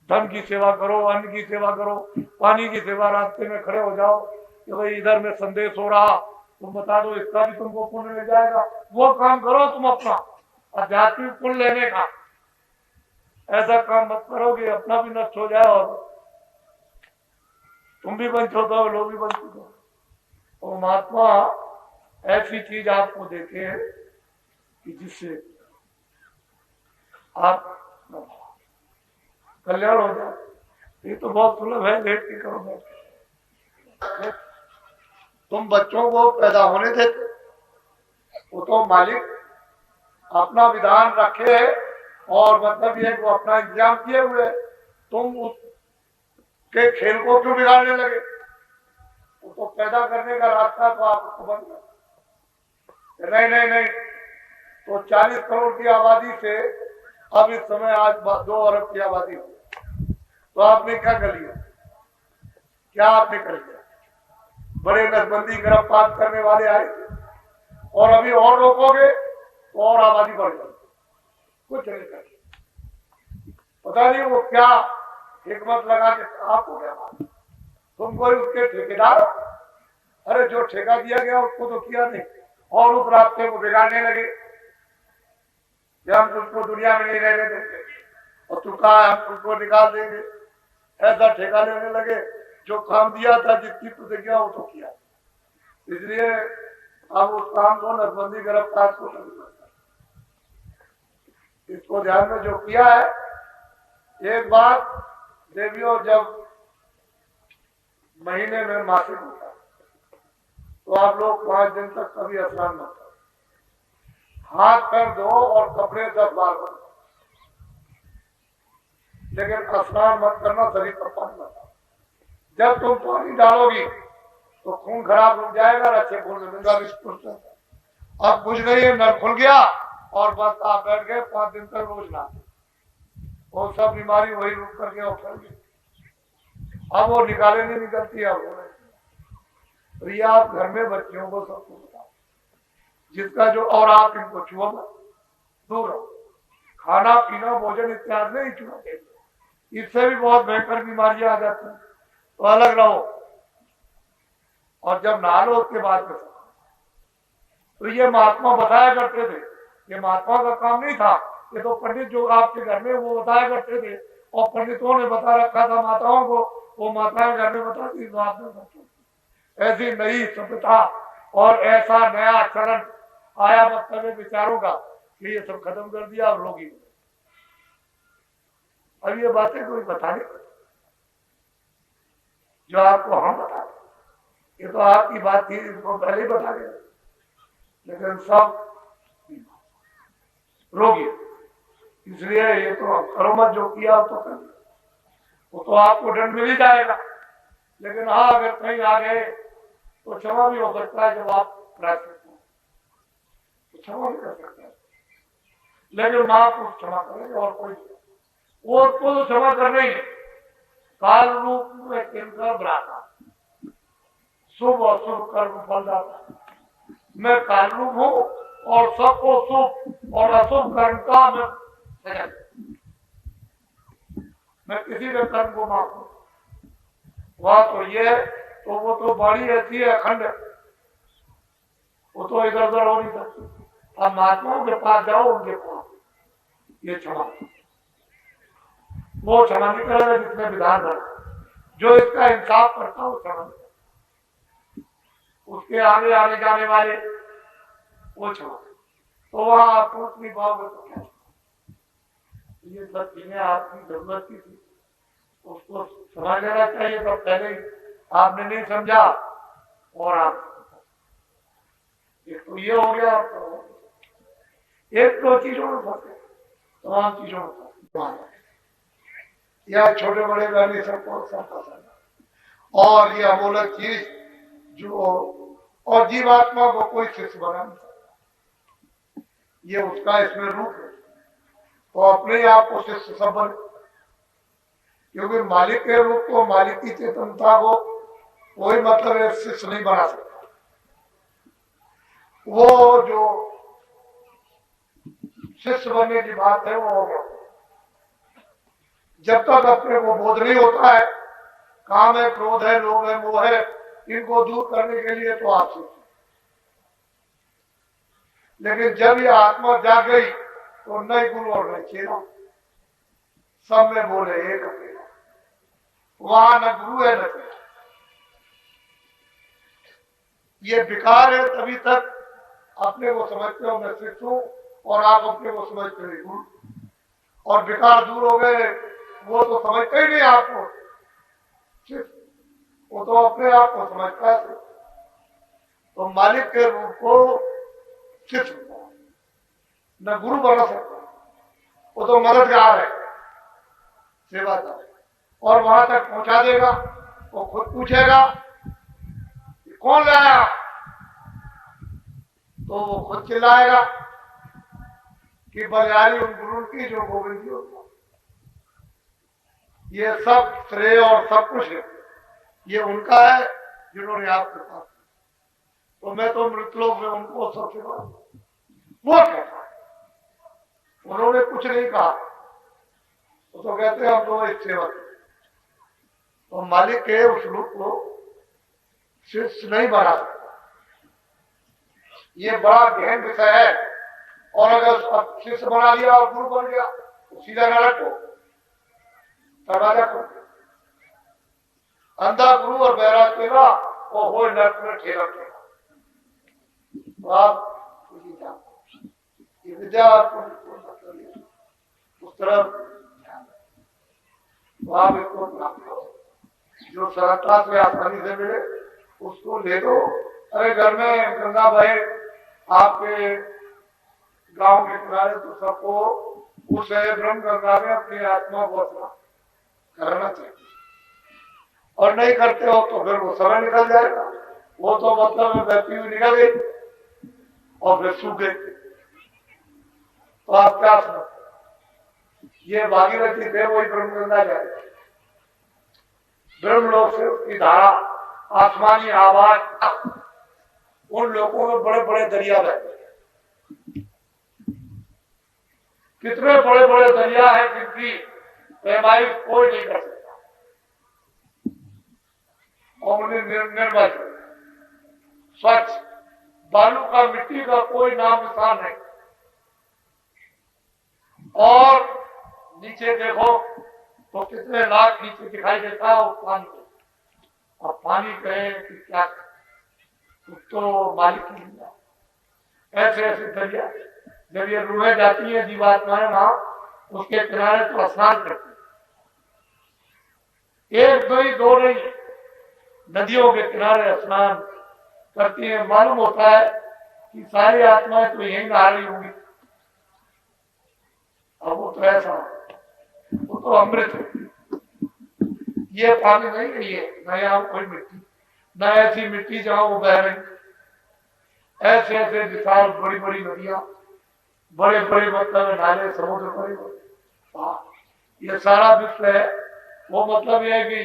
धन की सेवा करो, अन्न की सेवा करो, पानी की सेवा, रास्ते में खड़े हो जाओ कि भाई इधर में संदेश हो रहा, तुम बता दो, इसका भी तुमको पुण्य मिल जाएगा, वो काम करो तुम अपना आध्यात्मिक पुण्य लेने का। ऐसा काम मत करो कि अपना भी नष्ट हो जाए और तुम भी वंचित हो, लोग भी वंचित हो। तो महात्मा ऐसी चीज आपको देखे कि जिससे आप कल्याण हो जाए। ये तो बहुत सुलभ है, लेट के करो बैठ। तुम बच्चों को पैदा होने देते, वो तो मालिक अपना विधान रखे है और मतलब ये वो अपना इंतजाम किए हुए, तुम उसके खेल को क्यों बिगाड़ने लगे। वो तो पैदा करने का रास्ता तो आपको बंद कर, नहीं नहीं नहीं। तो 40 करोड़ की आबादी से अब इस समय आज 2 अरब की आबादी हो, तो आपने क्या कर लिया, क्या आपने कर लिया। बड़े नसबंदी गिरफ्तार करने वाले आए थे और अभी और रोकोगे तो और आबादी बढ़ जाएगी, कुछ नहीं कर, पता नहीं वो क्या हिकमत लगा के आपको क्या बात, तुम कोई उसके ठेकेदार। अरे जो ठेका दिया गया उसको तो किया नहीं और उस रास्ते को बिगाड़ने लगे कि हम तुमको दुनिया में नहीं रहने देंगे और तू कहा हम तुमको निकाल देंगे। ऐसा ठेका लेने लगे, जो काम दिया था, जितनी प्रतिज्ञा वो तो किया। इसलिए अब उस काम को नसबंदी गिरफ्तार को नहीं करता, इसको ध्यान में जो किया है। एक बात देवियों, जब महीने में मासिक होता है तो आप लोग 5 दिन तक कभी स्नान मत करो, हाथ पैर धो और कपड़े 10 बार बदलो, लेकिन स्नान मत करना, शरीर पर पानी मत। जब तुम पानी डालोगी तो खून खराब हो जाएगा, अच्छे खून मिलेगा। अब कुछ नहीं है, नल खुल गया और बस आप बैठ गए 5 दिन तक रोज ना, वो सब बीमारी वही रुक करके और फैल गई। अब वो निकाले नहीं निकलती है। तो ये आप घर में बच्चियों को सबको बताओ, जिसका जो, और आप इनको छुओ मत, दूर रहो। खाना पीना भोजन इत्यादि नहीं छुआ, इससे भी बहुत भयंकर बीमारियां आ जाती हैं, तो अलग रहो। और जब नहा लो उसके बाद में, तो ये महात्मा बताया करते थे, ये महात्मा का काम नहीं था, ये तो पंडित जो आपके घर में वो बताया करते थे, और पंडितों ने बता रखा था माताओं को, वो माताएं घर में बताती, तो आपने ऐसी नई सभ्यता और ऐसा नया चरण आया मतलब विचारों का कि ये सब खत्म कर दिया और लोग ही। अब ये बातें कोई बता नहीं, जो आपको हम बता, ये तो आपकी बात थी, इसको पहले ही बता गए, लेकिन सब रोगी। इसलिए ये तो करो मत, जो किया तो कर, वो तो आपको दंड मिल ही जाएगा। लेकिन हाँ, अगर कहीं आ गए तो क्षमा भी हो सकता है, जब आप प्रायश्चित हो तो क्षमा भी कर सकते हैं, लेकिन मां को क्षमा करेंगे और कोई, वो तो क्षमा करना ही। काल रूप में किनकर भ्राता, शुभ और शुभ कर्म फल जाता। मैं काल रूप हूं और सबको शुभ और अशुभ कर्म का मैं किसी भी कर्म को माफ हूं। वह तो ये, तो वो तो बाड़ी ऐसी है अखंड, वो तो इधर उधर हो नहीं सकती। अब महात्माओं के पास जाओ, उनके पास ये क्षमा, वो क्षमा नहीं करेगा जिसने विधान रखा, जो इसका इंसाफ करता हो क्षमा, उसके आगे आने जाने वाले वो क्षमा। तो वहां आप सोच नहीं पाओगे तो क्या। ये सब चीजें आपकी जरूरत की थी, उसको समझ लेना चाहिए। तो पहले ही आपने नहीं समझा और आप एक तो ये हो गया, तो एक दो चीजों में फंसे, तमाम चीजों में फंसे या छोटे बड़े रहने सबको सब पसंद। और ये अमूलक चीज जो और जीवात्मा को कोई शिष्य बना नहीं सकता, ये उसका इसमें रूप है। तो अपने आप को शिष्य सब बने, क्योंकि मालिक के रूप को, मालिक की चेतनता को कोई मतलब शिष्य नहीं बना सकता। वो जो शिष्य बनने की बात है वो हो गया। जब तक अपने को बोध नहीं होता है, काम है, क्रोध है, लोभ है, मोह है, इनको दूर करने के लिए तो आप शिष्य। लेकिन जब ये आत्मा जाग गई तो नई गुरु और नई चेला, सब में बोले एक अकेला, वहां न गुरु है न चेला। ये विकार है, तभी तक अपने को समझते हो मैं शिष्य हूं और आप अपने को समझते हो गुरु। और विकार दूर हो गए, वो तो समझते ही नहीं आपको शिष्य, वो तो अपने आप को समझता है। तो मालिक के रूप को शिष्य न गुरु बना सकता, वो तो मददगार है, सेवादार है। और वहां तक पहुंचा देगा, वो खुद पूछेगा कौन लाया, तो वो खुद चिल्लाएगा कि बलिहारी उन गुरु की जो गोविंद जी होता। ये सब श्रेय और सब कुछ ये उनका है जिन्होंने आपके पास। तो मैं तो मृतलोक में उनको सबसे बड़ा वो कहता है, उन्होंने कुछ नहीं कहा, वो तो कहते हैं हम तो इस सेवक। तो मालिक के उस रूप को शिष्य नहीं बना सकता। ये बड़ा गहन विषय है। और अगर शिष्य बना लिया और गुरु बन गया तो सीधा नरक को दरवाजा को। अंधा गुरु और बैराग केला वो हो नरक में ठेला ठेला। तो आप विद्या आपको उस तरफ तो आप इसको प्राप्त करो, जो सरलता से आसानी से मिले उसको ले दो। अरे घर में गंगा बहे आपके गांव के किनारे, तो सबको उस ब्रह्म गंगा में अपनी आत्मा को अपना करना चाहिए। और नहीं करते हो तो फिर वो समय निकल जाएगा, वो तो मतलब में बहती हुई निकल गई और फिर सूख गई। तो आप क्या समझते, ये भागीरथी थे वही ब्रह्म गंगा जाएगा। ब्रह्मलोक से उसकी धारा, आसमानी आवाज, उन लोगों में बड़े बड़े दरिया बहते। कितने बड़े बड़े दरिया है जिनकी पैमाइश कोई नहीं कर सकता, और उन्हें निर्मल स्वच्छ बालू का, मिट्टी का कोई नाम निशान नहीं। और नीचे देखो तो कितने लाख नीचे दिखाई देता है उस पानी को। और पानी कहे कि क्या, तो मालिक ही नहीं। ऐसे ऐसे दरिया, जब ये रूहें जाती है जीवात्माएं वहां उसके किनारे तो स्नान करती है। एक दो ही दो नहीं, नदियों के किनारे स्नान करती है। मालूम होता है कि सारी आत्माएं तो यही नहा रही होंगी। अब वो तो ऐसा, वो तो अमृत है। ये पानी नहीं है, ये न यहाँ कोई मिट्टी, न ऐसी मिट्टी जहां वो बह रही। ऐसे ऐसे विशाल बड़ी बड़ी नदियां, बड़े बड़े मतलब नाले, समुद्र, बड़े बड़े, ये सारा विश्व है। वो मतलब ये है कि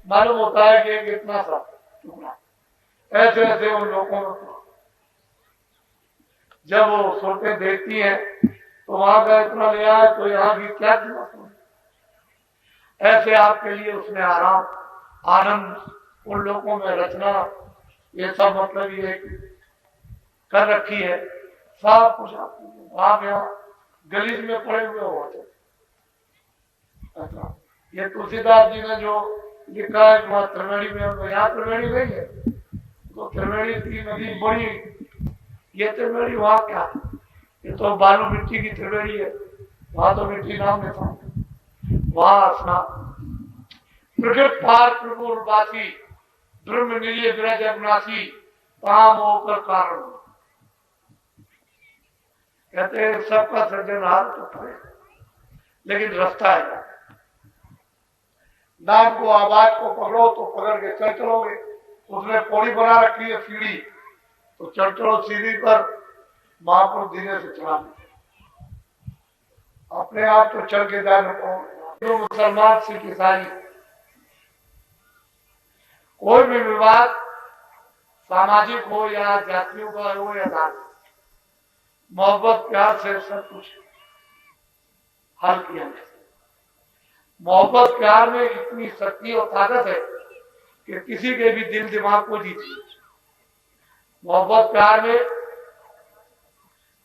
मालूम होता है कि इतना सा टुकड़ा। ऐसे ऐसे उन लोगों में जब वो सोते देखती हैं तो वहां का इतना ले आए तो यहाँ की क्या कीमत हो। ऐसे आपके लिए उसने आराम, आनंद उन लोगों में रचना, ये सब मतलब ये कर रखी है। सब कुछ आप यहाँ गलीज में पड़े हुए होते। ये तुलसीदास जी ने जो लिखा है वहां त्रिवेणी में, यहाँ त्रिवेणी नहीं है तो त्रिवेणी की नदी बड़ी, ये त्रिवेणी वहां क्या, ये तो बालू मिट्टी की त्रिवेणी है, वहां तो मिट्टी नाम में था, वहां स्नान। प्रकृत पार प्रभुर्वासी ब्रह्म निलय विरज अविनाशी काम होकर कारण। कहते हैं सबका सृजनहार तो है, लेकिन रास्ता है। नाम को आवाज को पकड़ो तो पकड़ के चल चलोगे। उसने पौड़ी बना रखी है सीढ़ी, तो चढ़ चलो सीढ़ी पर, महापुरुष धीरे से चला अपने आप तो चढ़ के जाने को। मुसलमान सिख ईसाई कोई भी विवाद सामाजिक हो या जातियों का हो या धार्मिक, मोहब्बत प्यार से सब कुछ हल किया जाए। मोहब्बत प्यार में इतनी शक्ति और ताकत है कि किसी के भी दिल दिमाग को जीती। मोहब्बत प्यार में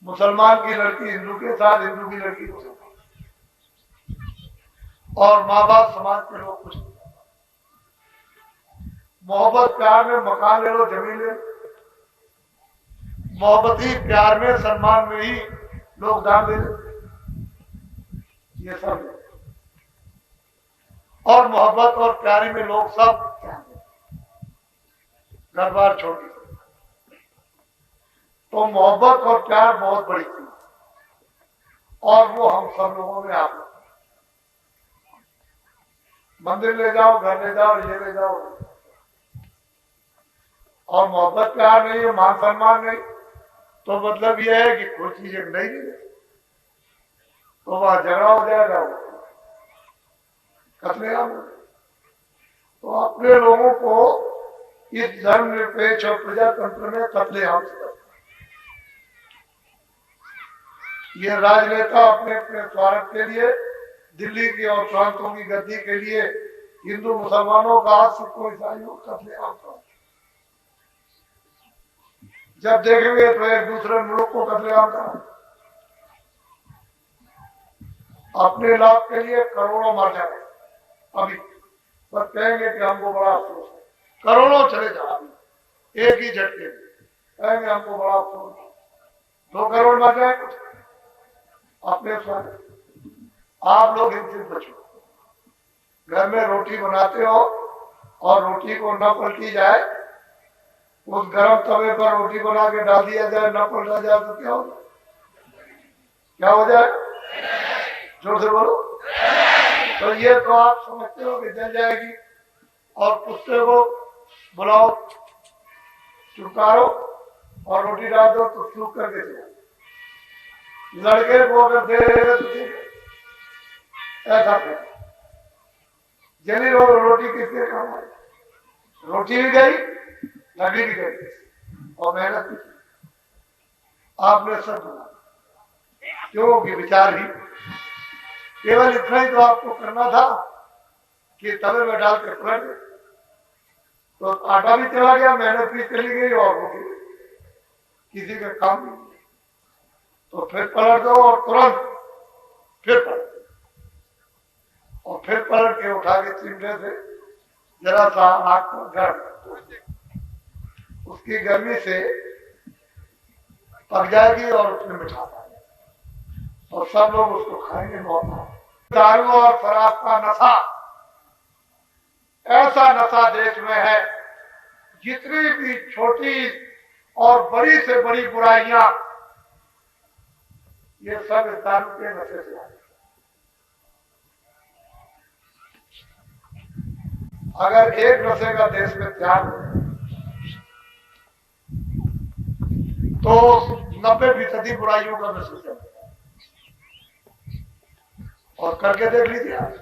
मुसलमान की लड़की हिंदू के साथ, हिंदू की लड़की को साथ, और माँ बाप समाज के लोग कुछ। मोहब्बत प्यार में मकान ले लो, जमीन ले लो। मोहब्बती प्यार में सम्मान में ही लोग दान दे देते, ये सब है। और मोहब्बत और प्यारी में लोग सब घर बार छोड़ देते। तो मोहब्बत और प्यार बहुत बड़ी चीज, और वो हम सब लोगों में आप मंदिर ले जाओ, घर ले जाओ, ये ले जाओ, और मोहब्बत प्यार नहीं है, मान सम्मान नहीं, तो मतलब यह है कि कोई चीज नहीं मिले तो वहां झगड़ा हो जाएगा, कत्लेआम। तो अपने लोगों को इस धर्मनिरपेक्ष और प्रजातंत्र में कत्लेआम से, ये राजनेता अपने अपने स्वार्थ के लिए दिल्ली की और प्रांतों की गद्दी के लिए हिंदू मुसलमानों का, सिखों ईसाइयों का कत्लेआम कर। जब देखेंगे तो एक दूसरे मुल्क को कत्लेआम करा, अपने लाभ के लिए करोड़ों मर जाए अभी, बस कहेंगे कि हमको बड़ा अफसोस है, करोड़ों चले जाए एक ही झटके में, कहेंगे हमको बड़ा अफसोस, 2 करोड़ मर जाए कुछ अपने स्वास्थ्य। आप लोग इनसे बचो। घर में रोटी बनाते हो और रोटी को न पलटी जाए, उस गर्म तवे पर रोटी बना के डाल दिया जाए, न पलटा जाए तो क्या हो जाए? क्या हो जाए? जोर से बोलो। तो ये तो आप समझते हो कि जल जाएगी, और कुत्ते को बुलाओ, चुकारो और रोटी डाल दो तो सूख करके चले। लड़के को अगर दे रहे तो ऐसा कर, जली रोटी किसके काम आई? रोटी भी गई, लड़ी भी गई, और मेहनत भी। आपने सब बना, क्योंकि विचार ही केवल इतना ही तो आपको करना था कि तवे में डाल के पलट दे, तो आटा भी चला गया, मेहनत भी चली गई, और रोटी किसी का काम नहीं। तो फिर पलट दो और तुरंत फिर पलट, और फिर पलट के उठा के चिमटे से जरा सा आग पर गर्म, उसकी गर्मी से पक जाएगी और उसमें मिठास आएगा, और सब लोग उसको खाएंगे। बहुत दारू और शराब का नशा ऐसा नशा देश में है, जितनी भी छोटी और बड़ी से बड़ी बुराइयां, ये सब इस दारू के नशे से आए। अगर एक नशे का देश में त्याग हो तो 90% बुराइयों का नशा चल, और करके देख लीजिए आप।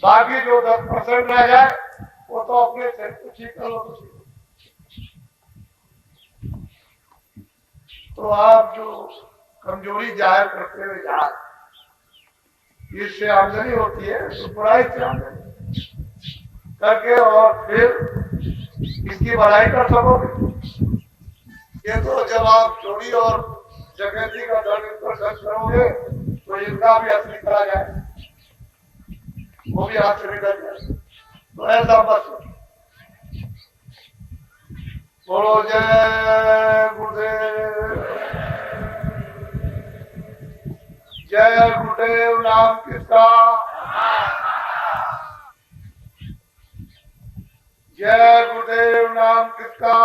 बाकी जो 10% रह जाए वो तो अपने से ठीक कर लो। तो आप जो कमजोरी जाहिर करते हुए जाए, इससे आमदनी होती है, तो बुराई से आमदनी करके और फिर इसकी भलाई कर सकोगे। ये तो जब आप चोरी और डकैती का धन इन पर खर्च करोगे तो इनका भी असली करा जाए, वो भी हाथ से निकल जाए। तो ऐसा बस बोलो जय गुरुदेव। जय गुरुदेव नाम किसका, जय गुरुदेव नाम किसका।